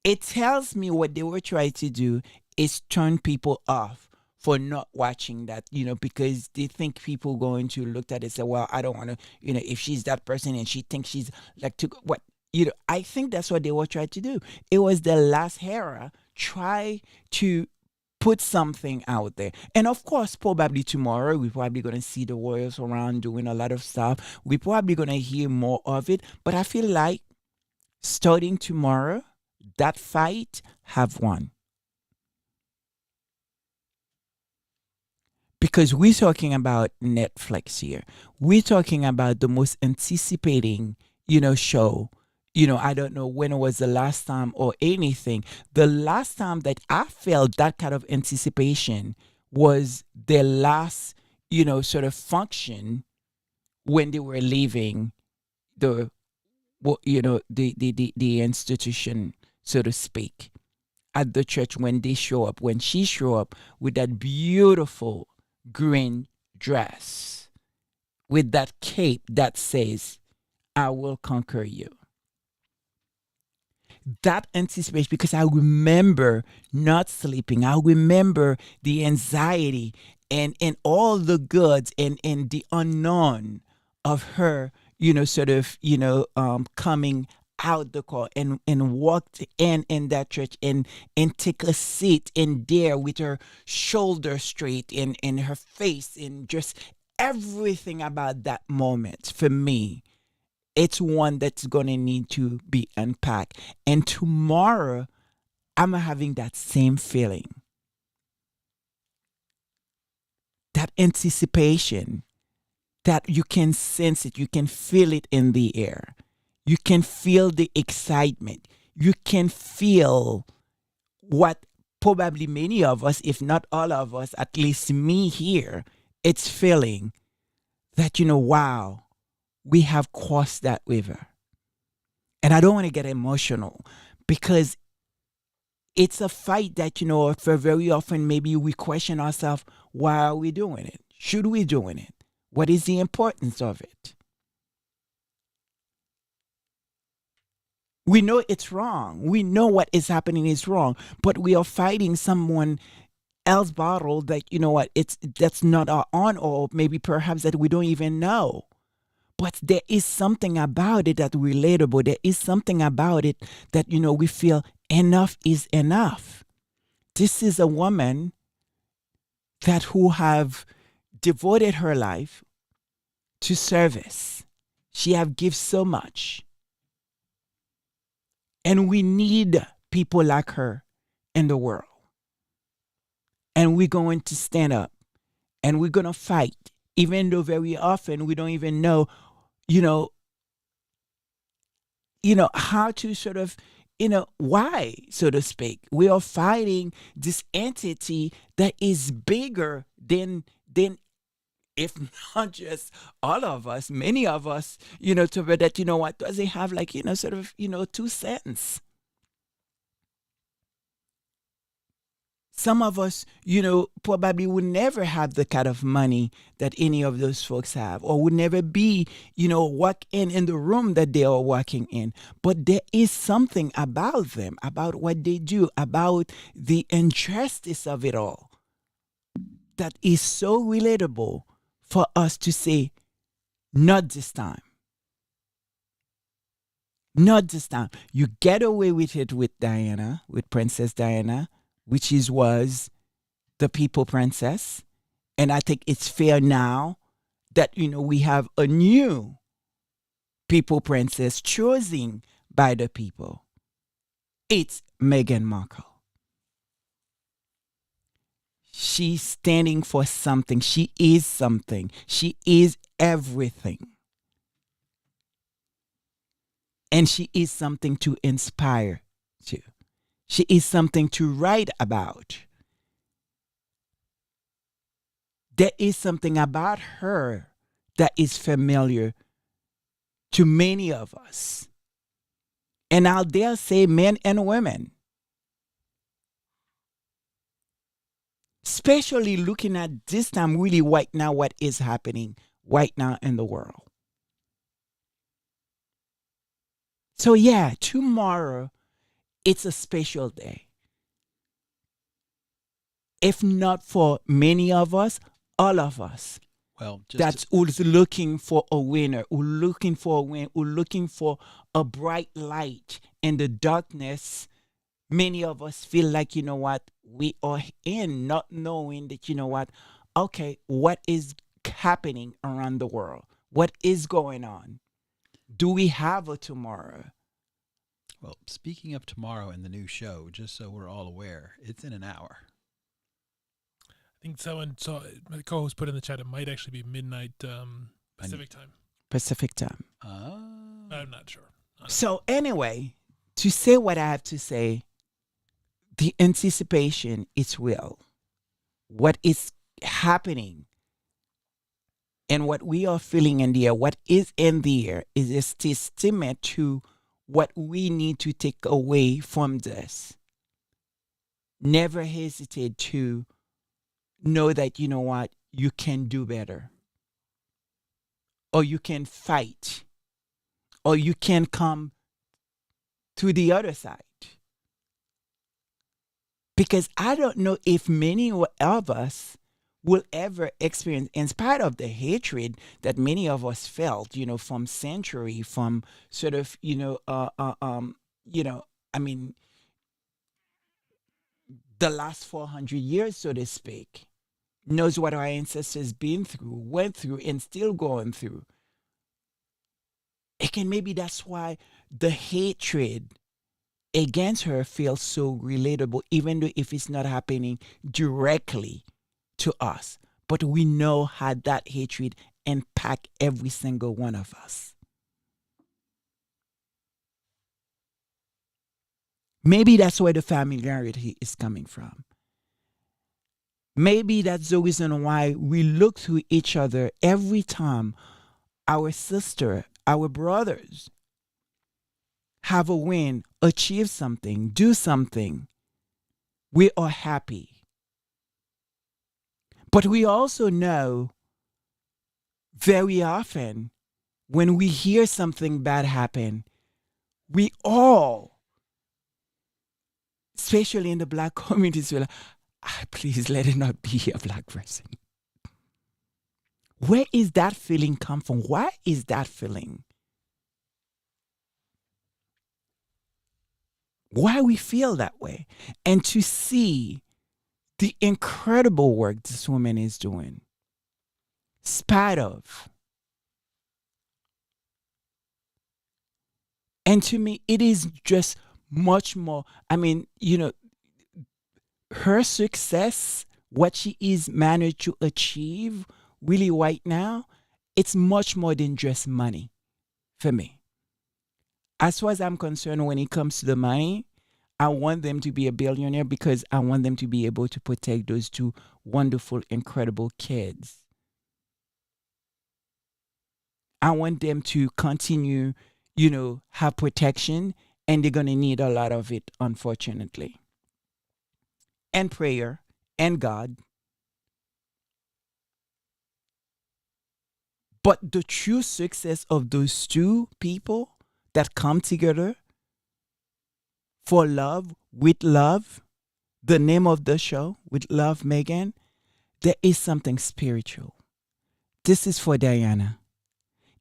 It tells me what they were trying to do is turn people off for not watching that, because they think people going to look at it and say, well, I don't want to, if she's that person and she thinks she's like to what, I think that's what they were trying to do. It was the last era, try to put something out there. And of course, probably tomorrow, we're probably going to see the Royals around doing a lot of stuff. We're probably going to hear more of it. But I feel like starting tomorrow, that fight have won. Because we're talking about Netflix here. We're talking about the most anticipating, show. I don't know when it was the last time or anything. The last time that I felt that kind of anticipation was the last, sort of function when they were leaving the, the institution, so to speak, at the church when she show up with that beautiful green dress, with that cape that says, I will conquer you. That anticipation, because I remember not sleeping. I remember the anxiety and all the goods and the unknown of her, sort of, coming out the car and walked in that church and take a seat in there with her shoulder straight and her face and just everything about that moment. For me, it's one that's going to need to be unpacked. And tomorrow, I'm having that same feeling. That anticipation, that you can sense it, you can feel it in the air. You can feel the excitement. You can feel what probably many of us, if not all of us, at least me here, it's feeling that, wow, we have crossed that river. And I don't want to get emotional because it's a fight that, for very often maybe we question ourselves, why are we doing it? Should we doing it? What is the importance of it? We know it's wrong. We know what is happening is wrong, but we are fighting someone else battle that, that's not our own, or maybe perhaps that we don't even know. But there is something about it that's relatable. There is something about it that, we feel enough is enough. This is a woman who have devoted her life to service. She have give so much. And we need people like her in the world. And we're going to stand up and we're going to fight, even though very often we don't even know, how to sort of, why, so to speak. We are fighting this entity that is bigger than if not just all of us, many of us, to where that, what does it have like, sort of, 2 cents. Some of us, probably would never have the kind of money that any of those folks have, or would never be, walk in the room that they are walking in. But there is something about them, about what they do, about the injustice of it all, that is so relatable for us to say, not this time. Not this time. You get away with it with Diana, with Princess Diana, which was the people princess. And I think it's fair now that, we have a new people princess chosen by the people. It's Meghan Markle. She's standing for something. She is something. She is everything. And she is something to inspire to. She is something to write about. There is something about her that is familiar to many of us. And I'll dare say men and women. Especially looking at this time, really right now, what is happening right now in the world. So, yeah, tomorrow, it's a special day. If not for many of us, all of us. Well, just That's who's looking for a winner, who's looking for a win, who's looking for a bright light in the darkness. Many of us feel like, you know what, we are in not knowing that, you know what, okay, what is happening around the world? What is going on? Do we have a tomorrow? well, speaking of tomorrow and the new show, just so we're all aware, it's in an hour. I think someone saw my co-host put in the chat. It might actually be midnight Pacific time. Pacific time. I'm not sure. So anyway, to say what I have to say, the anticipation is real. What is happening and what we are feeling in the air, what is in the air, is a testament to what we need to take away from this. Never hesitate to know that, you know what, you can do better. Or you can fight. Or you can come to the other side. Because I don't know if many of us will ever experience, in spite of the hatred that many of us felt, you know, from century, from sort of, I mean, the last 400 years, so to speak, knows what our ancestors been through, went through, and still going through. Again, maybe that's why the hatred against her feels so relatable, even though if it's not happening directly to us. But we know how that hatred impact every single one of us. Maybe that's where the familiarity is coming from. Maybe that's the reason why we look to each other every time our sister, our brothers have a win, achieve something, do something. We are happy. But we also know very often when we hear something bad happen, we all, especially in the Black communities, we're like, please let it not be a Black person. Where is that feeling come from? Why is that feeling? Why we feel that way? And to see the incredible work this woman is doing, spite of. And to me, it is just much more. I mean, you know, her success, what she is managed to achieve really right now, it's much more than just money for me. As far as I'm concerned, when it comes to the money, I want them to be a billionaire because I want them to be able to protect those two wonderful, incredible kids. I want them to continue, you know, have protection, and they're going to need a lot of it, unfortunately. And prayer and God. But the true success of those two people that come together for love, with love, the name of the show, with love, Meghan, there is something spiritual. This is for Diana.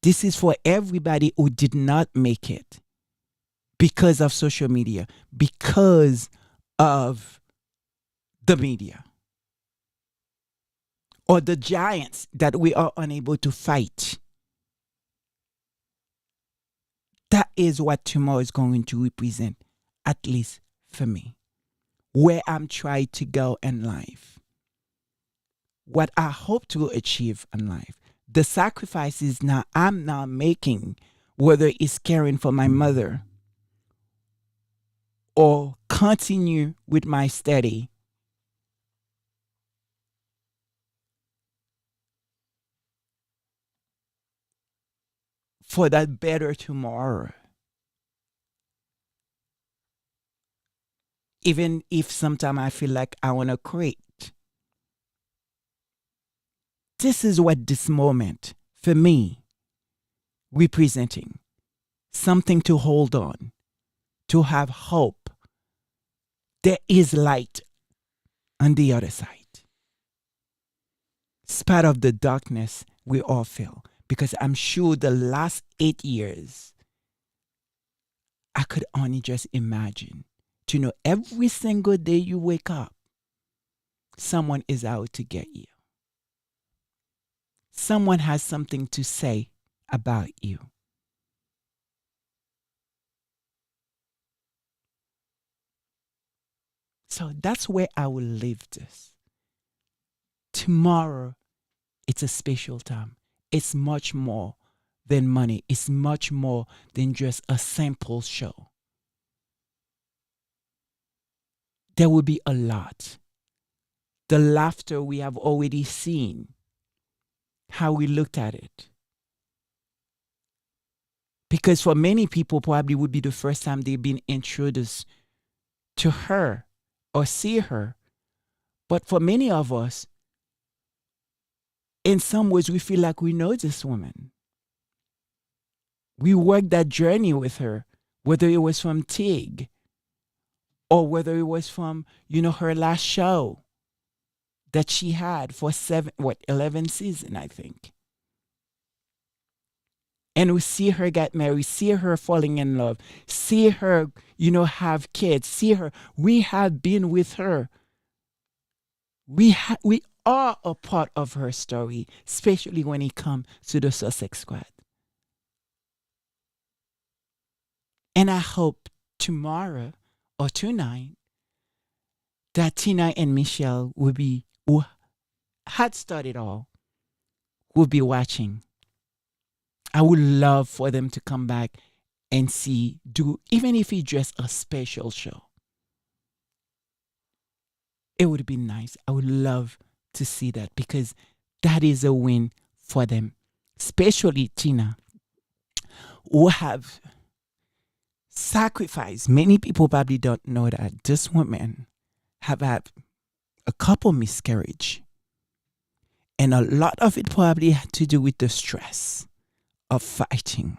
This is for everybody who did not make it because of social media, because of the media, or the giants that we are unable to fight. That is what tomorrow is going to represent, at least for me, where I'm trying to go in life, what I hope to achieve in life, the sacrifices now I'm now making, whether it's caring for my mother or continue with my study for that better tomorrow. Even if sometimes I feel like I want to quit. This is what this moment for me representing. Something to hold on, to have hope. There is light on the other side. Spite of the darkness we all feel. Because I'm sure the last 8 years, I could only just imagine to know every single day you wake up, someone is out to get you. Someone has something to say about you. So that's where I will leave this. Tomorrow, it's a special time. It's much more than money. It's much more than just a simple show. There will be a lot. The laughter we have already seen, how we looked at it. Because for many people, probably would be the first time they've been introduced to her or see her. But for many of us, in some ways, we feel like we know this woman. We worked that journey with her, whether it was from TIG or whether it was from, her last show that she had for 11 seasons, I think. And we see her get married, see her falling in love, see her, have kids, see her. We have been with her. We are a part of her story, especially when it comes to the Sussex squad. And I hope tomorrow or tonight that Tina and Michelle who had started all, will be watching. I would love for them to come back and even if it's just a special show. It would be nice. I would love to see that because that is a win for them, especially Tina, who have sacrificed. Many people probably don't know that this woman have had a couple miscarriage, and a lot of it probably had to do with the stress of fighting.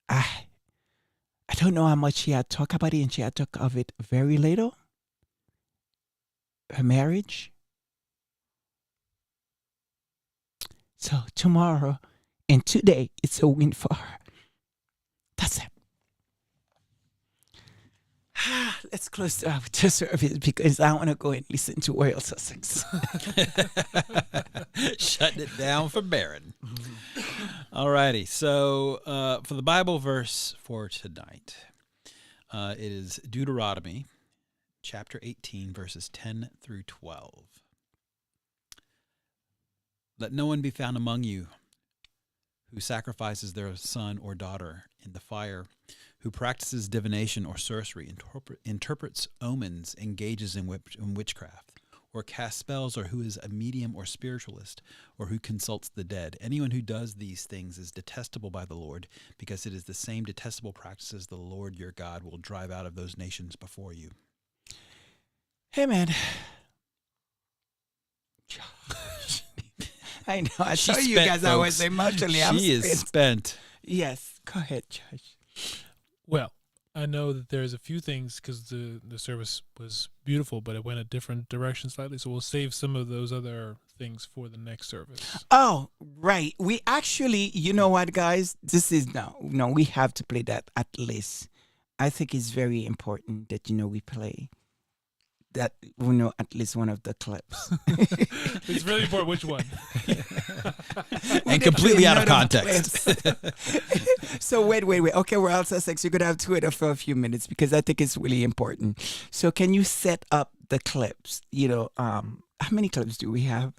I don't know how much she had talked about it, and she had talked of it very little. Her marriage. So tomorrow and today, it's a win for her. That's it. Let's close out the service because I want to go and listen to Royal Sussex. Shutting it down for Baron. All righty. So for the Bible verse for tonight, it is Deuteronomy chapter 18, verses 10 through 12. Let no one be found among you who sacrifices their son or daughter in the fire, who practices divination or sorcery, interprets omens, engages in witchcraft, or casts spells, or who is a medium or spiritualist, or who consults the dead. Anyone who does these things is detestable by the Lord, because it is the same detestable practices the Lord your God will drive out of those nations before you. Hey, man. I know. I saw you guys. I was emotionally. She is spent. Yes. Go ahead, Josh. Well, I know that there's a few things because the service was beautiful, but it went a different direction slightly. So we'll save some of those other things for the next service. Oh, right. We actually, you know what, guys? This is no, we have to play that at least. I think it's very important that, we play that, at least one of the clips. It's really important which one. And completely out of context. So wait. Okay, we're all Sussex. You're going to have to wait for a few minutes because I think it's really important. So can you set up the clips? How many clips do we have?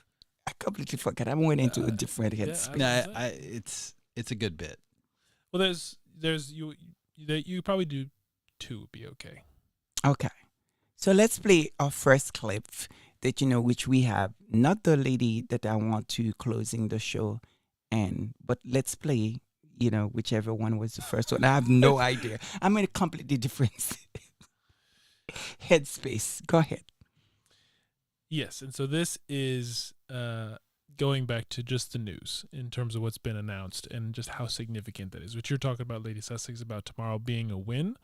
I completely forgot. I went into a different yeah, headspace. No, it's a good bit. Well, you probably do two would be okay. Okay. So let's play our first clip that which we have. Not the lady that I want to closing the show but let's play, whichever one was the first one. I have no idea. I'm in a completely different headspace. Go ahead. Yes, and so this is going back to just the news in terms of what's been announced and just how significant that is. What you're talking about, Lady Sussex, about tomorrow being a win.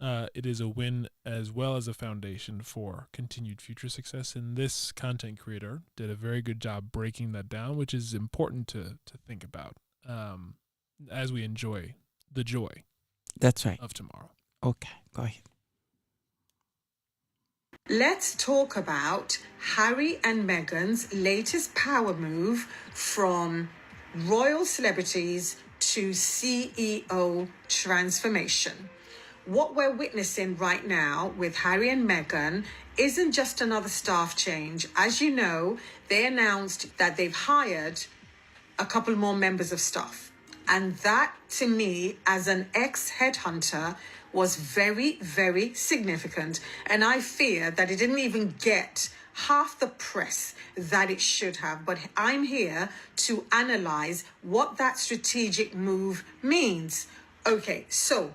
It is a win as well as a foundation for continued future success. And this content creator did a very good job breaking that down, which is important to think about as we enjoy the joy That's right. of tomorrow. Okay, go ahead. Let's talk about Harry and Meghan's latest power move from royal celebrities to CEO transformation. What we're witnessing right now with Harry and Meghan isn't just another staff change. As you know, they announced that they've hired a couple more members of staff. And that, to me, as an ex-headhunter, was very, very significant. And I fear that it didn't even get half the press that it should have. But I'm here to analyze what that strategic move means. Okay, so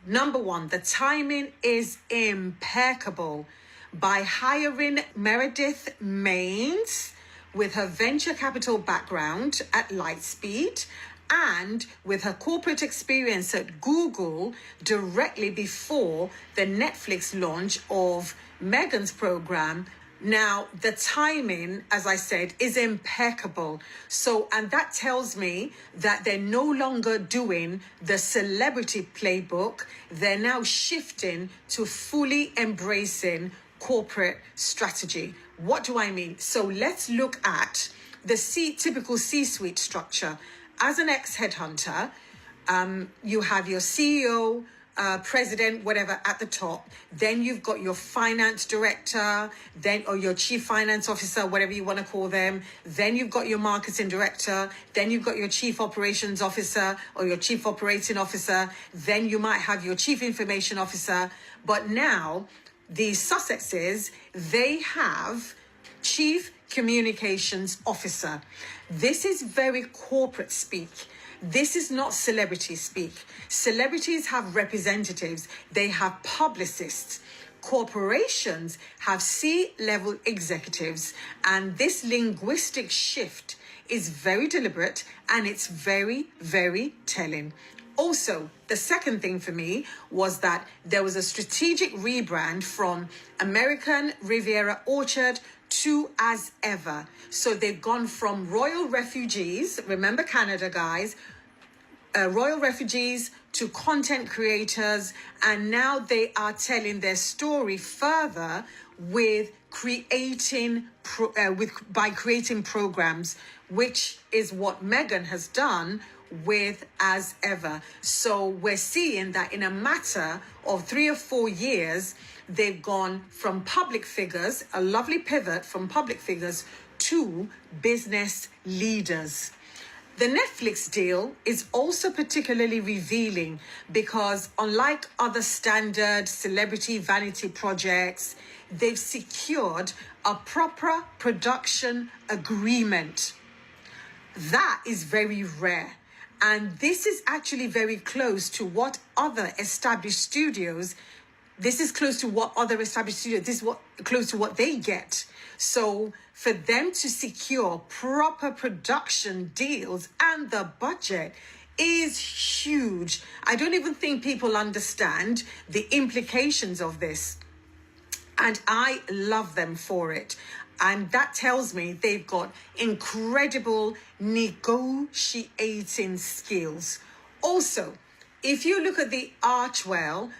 number one, the timing is impeccable. By hiring Meredith Maines with her venture capital background at Lightspeed and with her corporate experience at Google directly before the Netflix launch of Meghan's program. Now, the timing, as I said, is impeccable. So, and that tells me that they're no longer doing the celebrity playbook. They're now shifting to fully embracing corporate strategy. What do I mean? So let's look at the typical C-suite structure. As an ex-headhunter, you have your CEO, president, whatever, at the top. Then you've got your finance director, or your chief finance officer, whatever you want to call them. Then you've got your marketing director. Then you've got your chief operations officer or your chief operating officer. Then you might have your chief information officer. But now the Sussexes, they have chief communications officer. This is very corporate speak. This is not celebrity speak. Celebrities have representatives. They have publicists. Corporations have C-level executives. And this linguistic shift is very deliberate and it's very, very telling. Also, the second thing for me was that there was a strategic rebrand from American Riviera Orchard to As Ever. So they've gone from royal refugees, remember Canada, guys, royal refugees to content creators, and now they are telling their story further with creating programs, which is what Meghan has done with As Ever. So we're seeing that in a matter of 3 or 4 years, they've gone from public figures, a lovely pivot from public figures to business leaders. The Netflix deal is also particularly revealing because unlike other standard celebrity vanity projects, they've secured a proper production agreement. That is very rare. And this is actually very close to what other established studios, this is close to what they get. So for them to secure proper production deals and the budget is huge. I don't even think people understand the implications of this. And I love them for it. And that tells me they've got incredible negotiating skills. Also, if you look at the Archwell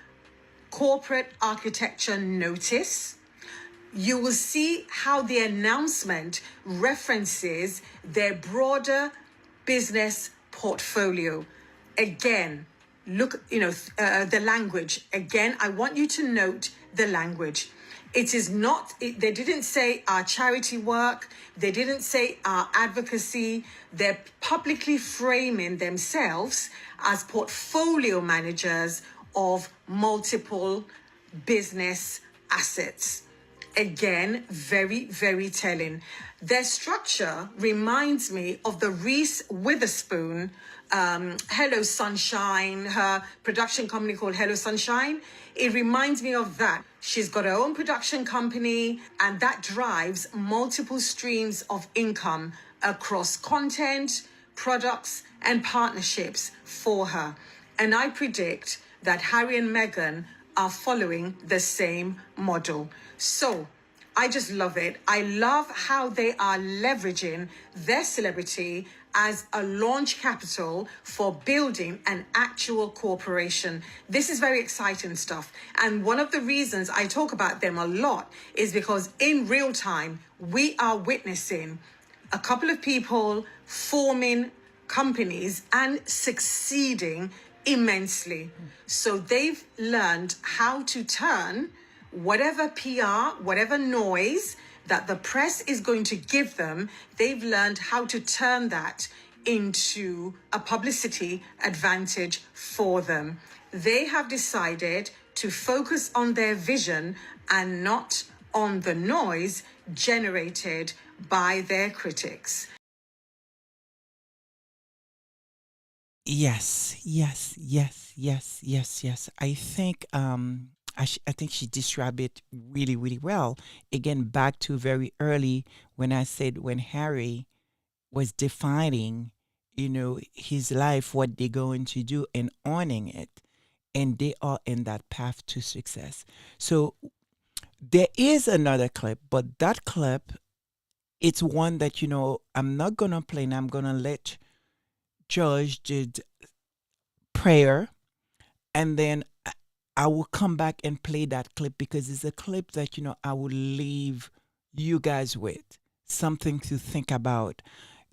corporate architecture notice, you will see how the announcement references their broader business portfolio. Again, look, the language. Again, I want you to note the language. It is not, they didn't say our charity work, they didn't say our advocacy. They're publicly framing themselves as portfolio managers of multiple business assets. Again, very, very telling. Their structure reminds me of the Reese Witherspoon Hello Sunshine, her production company called Hello Sunshine. It reminds me of that. She's got her own production company, and that drives multiple streams of income across content, products, and partnerships for her. And I predict that Harry and Meghan are following the same model. So I just love it. I love how they are leveraging their celebrity as a launch capital for building an actual corporation. This is very exciting stuff. And one of the reasons I talk about them a lot is because in real time, we are witnessing a couple of people forming companies and succeeding immensely. So they've learned how to turn whatever PR, whatever noise that the press is going to give them, they've learned how to turn that into a publicity advantage for them. They have decided to focus on their vision and not on the noise generated by their critics. Yes. I think I think she described it really, really well. Again, back to very early when I said when Harry was defining, his life, what they're going to do, and owning it, and they are in that path to success. So there is another clip, but that clip, it's one that I'm not gonna play, and I'm gonna let George did prayer, and then I will come back and play that clip because it's a clip that I will leave you guys with something to think about.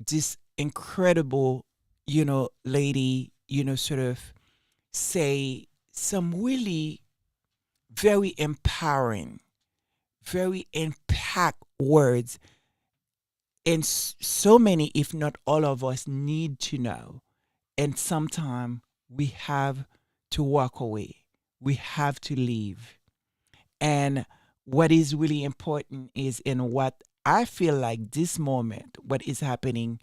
This incredible, lady, sort of say some really very empowering, very impact words, and so many, if not all of us, need to know. And sometimes we have to walk away. We have to leave. And what is really important is in what I feel like this moment, what is happening,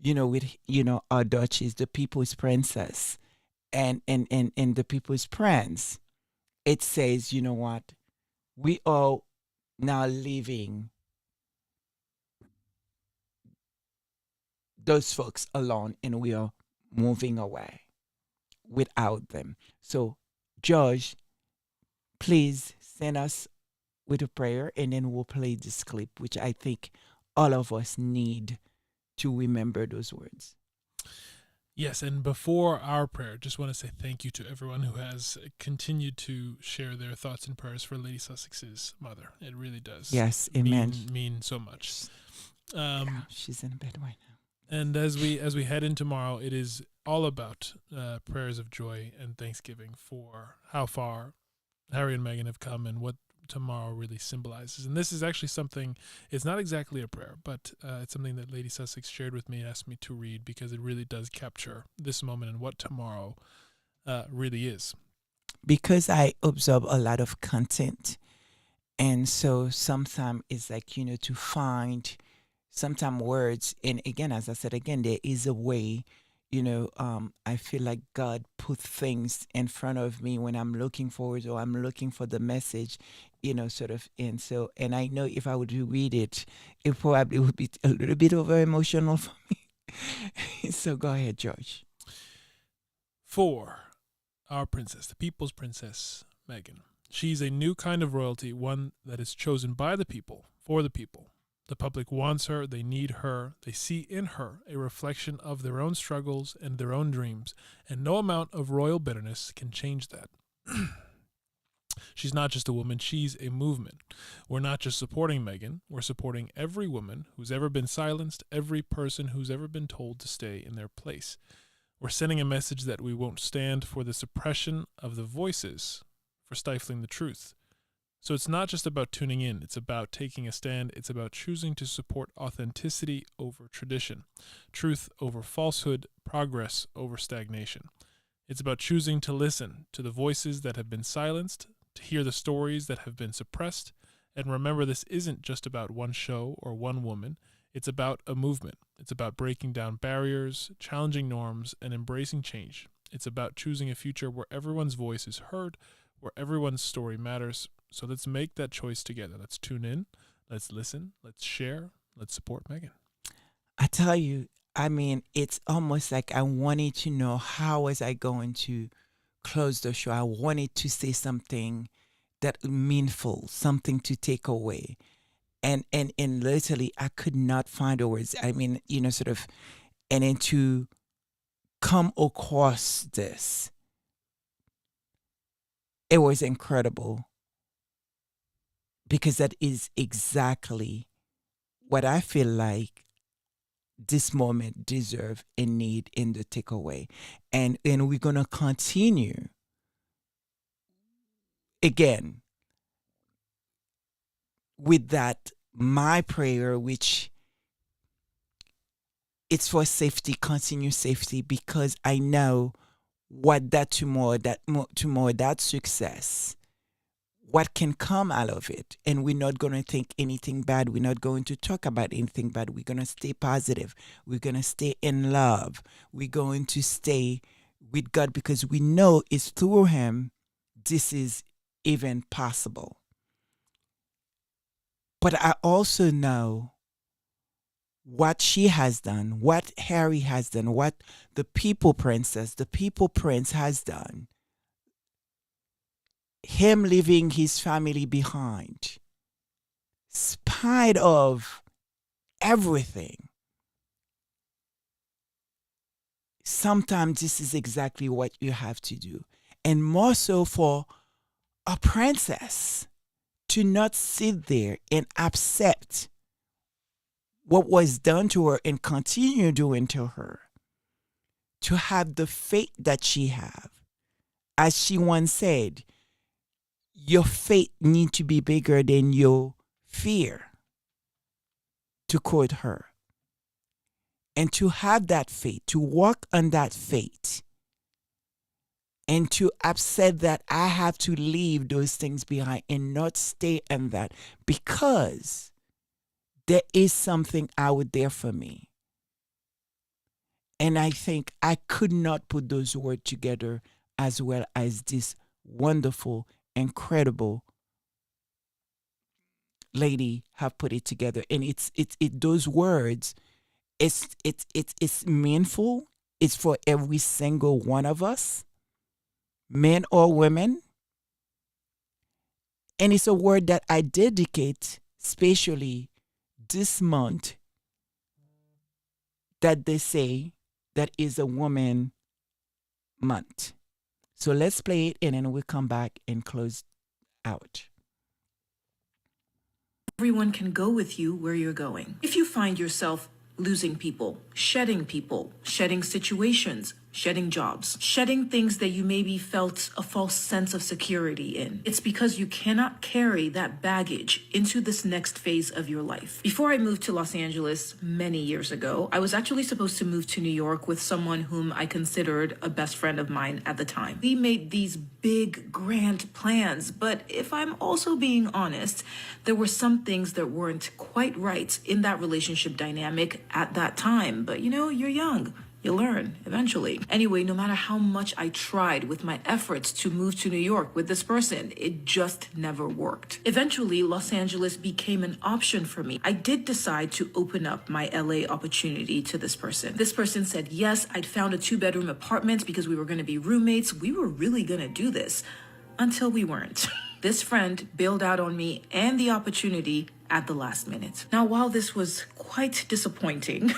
with, our Duchess, the people's princess, and the people's prince. It says, you know what? We are now leaving those folks alone, and we are moving away without them. So, George, please send us with a prayer, and then we'll play this clip, which I think all of us need to remember those words. Yes, and before our prayer, just want to say thank you to everyone who has continued to share their thoughts and prayers for Lady Sussex's mother. It really does. Yes, amen. Mean so much. Yeah, she's in bed right now. And as we head in tomorrow, it is all about prayers of joy and thanksgiving for how far Harry and Meghan have come and what tomorrow really symbolizes. And this is actually something, it's not exactly a prayer, but it's something that Lady Sussex shared with me and asked me to read because it really does capture this moment and what tomorrow really is. Because I observe a lot of content, and so sometimes it's like, to find sometimes words, and again, as I said, again, there is a way, I feel like God put things in front of me when I'm looking for it, or I'm looking for the message, sort of. And so, and I know if I would read it, it probably would be a little bit over emotional for me. So go ahead, George. For our princess, the people's princess, Meghan. She's a new kind of royalty, one that is chosen by the people, for the people. The public wants her, they need her, they see in her a reflection of their own struggles and their own dreams, and no amount of royal bitterness can change that. She's not just a woman, she's a movement. We're not just supporting Meghan, we're supporting every woman who's ever been silenced, every person who's ever been told to stay in their place. We're sending a message that we won't stand for the suppression of the voices, for stifling the truth. So it's not just about tuning in, it's about taking a stand, it's about choosing to support authenticity over tradition, truth over falsehood, progress over stagnation. It's about choosing to listen to the voices that have been silenced, to hear the stories that have been suppressed, and remember this isn't just about one show or one woman, it's about a movement. It's about breaking down barriers, challenging norms, and embracing change. It's about choosing a future where everyone's voice is heard, where everyone's story matters. So let's make that choice together. Let's tune in, let's listen, let's share, let's support Meghan. I tell you, I mean, it's almost like I wanted to know how was I going to close the show. I wanted to say something that meaningful, something to take away. And literally I could not find the words. I mean, sort of, and then to come across this, it was incredible, because that is exactly what I feel like this moment deserve and need in the takeaway. And we're gonna continue again with that, my prayer, which it's for safety, continue safety, because I know what that tomorrow, that success, what can come out of it. And we're not going to think anything bad. We're not going to talk about anything bad. We're going to stay positive. We're going to stay in love. We're going to stay with God, because we know it's through him this is even possible. But I also know what she has done, what Harry has done, what the people princess, the people prince has done. Him leaving his family behind, spite of everything. Sometimes this is exactly what you have to do. And more so for a princess to not sit there and accept what was done to her and continue doing to her. To have the faith that she have. As she once said, your faith need to be bigger than your fear, to quote her. And to have that faith, to walk on that faith, and to accept that I have to leave those things behind and not stay in that, because there is something out there for me. And I think I could not put those words together as well as this wonderful, incredible lady have put it together. And it's those words, it's meaningful. It's for every single one of us, men or women. And it's a word that I dedicate especially this month, that they say that is a woman month. So let's play it and then we'll come back and close out. Everyone can go with you where you're going. If you find yourself losing people, shedding situations, shedding jobs, shedding things that you maybe felt a false sense of security in, it's because you cannot carry that baggage into this next phase of your life. Before I moved to Los Angeles many years ago, I was actually supposed to move to New York with someone whom I considered a best friend of mine at the time. We made these big, grand plans, but if I'm also being honest, there were some things that weren't quite right in that relationship dynamic at that time. But you're young. You learn eventually. Anyway, no matter how much I tried with my efforts to move to New York with this person, it just never worked. Eventually, Los Angeles became an option for me. I did decide to open up my LA opportunity to this person. This person said yes. I'd found a 2-bedroom apartment because we were going to be roommates. We were really going to do this until we weren't. This friend bailed out on me and the opportunity at the last minute. Now, while this was quite disappointing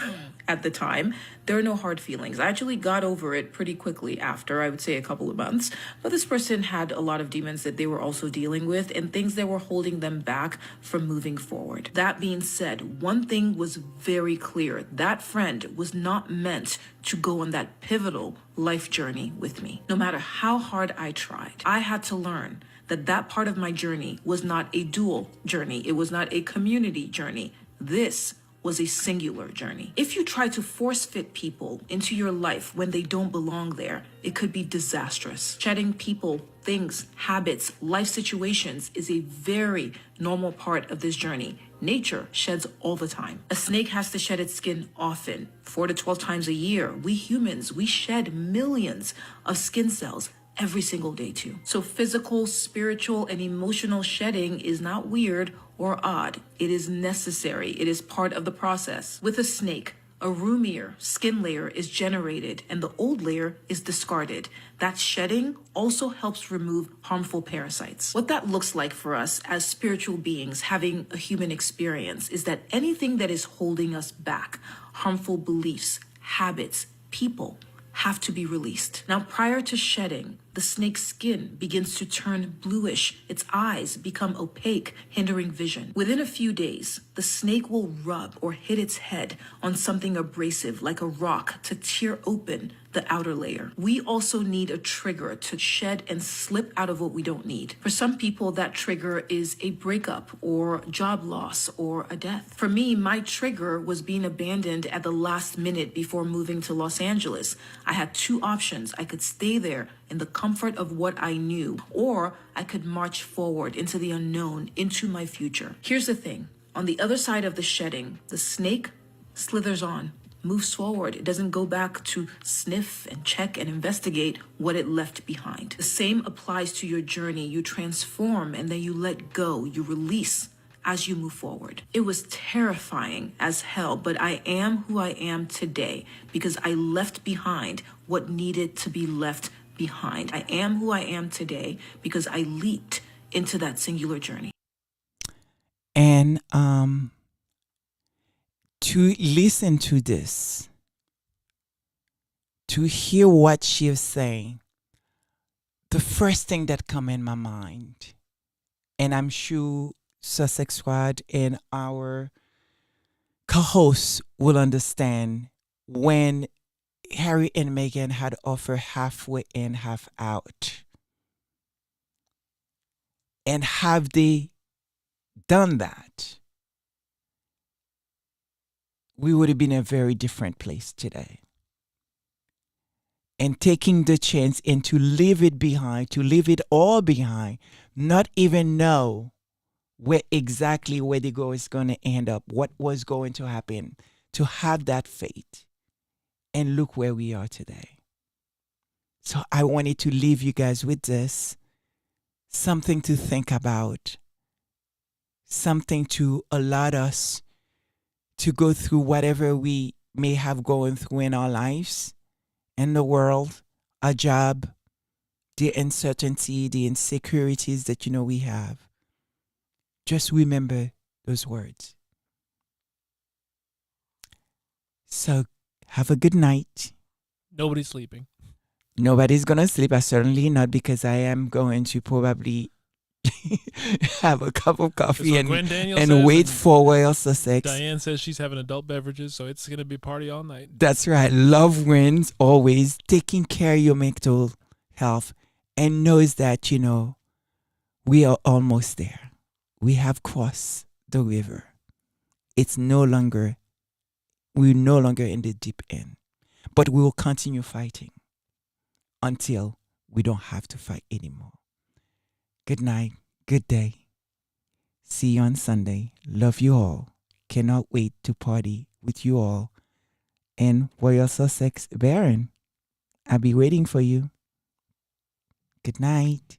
at the time, there are no hard feelings. I actually got over it pretty quickly after, I would say a couple of months. But this person had a lot of demons that they were also dealing with and things that were holding them back from moving forward. That being said, one thing was very clear. That friend was not meant to go on that pivotal life journey with me. No matter how hard I tried, I had to learn that that part of my journey was not a dual journey. It was not a community journey. This was a singular journey. If you try to force fit people into your life when they don't belong there, it could be disastrous. Shedding people, things, habits, life situations is a very normal part of this journey. Nature sheds all the time. A snake has to shed its skin often, 4 to 12 times a year. We humans, we shed millions of skin cells every single day too. So physical, spiritual, and emotional shedding is not weird or odd. It is necessary. It is part of the process. With a snake, a roomier skin layer is generated and the old layer is discarded. That shedding also helps remove harmful parasites. What that looks like for us as spiritual beings having a human experience is that anything that is holding us back, harmful beliefs, habits, people, have to be released. Now, prior to shedding, the snake's skin begins to turn bluish. Its eyes become opaque, hindering vision. Within a few days, the snake will rub or hit its head on something abrasive like a rock to tear open the outer layer. We also need a trigger to shed and slip out of what we don't need. For some people, that trigger is a breakup or job loss or a death. For me, my trigger was being abandoned at the last minute before moving to Los Angeles. I had two options. I could stay there in the comfort of what I knew, or I could march forward into the unknown, into my future. Here's the thing. On the other side of the shedding, the snake slithers on, moves forward. It doesn't go back to sniff and check and investigate what it left behind. The same applies to your journey. You transform and then you let go, you release as you move forward. It was terrifying as hell, but I am who I am today because I left behind what needed to be left behind. I am who I am today because I leaped into that singular journey. And to listen to this, to hear what she is saying, the first thing that come in my mind, and I'm sure Sussex Squad and our co-hosts will understand, when Harry and Meghan had offered halfway in, half out, and have they done that, we would have been in a very different place today. And taking the chance and to leave it behind, to leave it all behind, not even know where exactly where the goal is going to end up, what was going to happen, to have that faith. And look where we are today. So I wanted to leave you guys with this, something to think about, something to allow us to go through whatever we may have going through in our lives, in the world, our job, the uncertainty, the insecurities that we have. Just remember those words. So have a good night. Nobody's sleeping. Nobody's going to sleep. I certainly not, because I am going to probably have a cup of coffee and wait for Royal Sussex. Diane says she's having adult beverages, so it's going to be party all night. That's right. Love wins always. Taking care of your mental health, and knows that, we are almost there. We have crossed the river. We're no longer in the deep end, but we will continue fighting until we don't have to fight anymore. Good night. Good day. See you on Sunday. Love you all. Cannot wait to party with you all. And Royal Sussex Baron, I'll be waiting for you. Good night.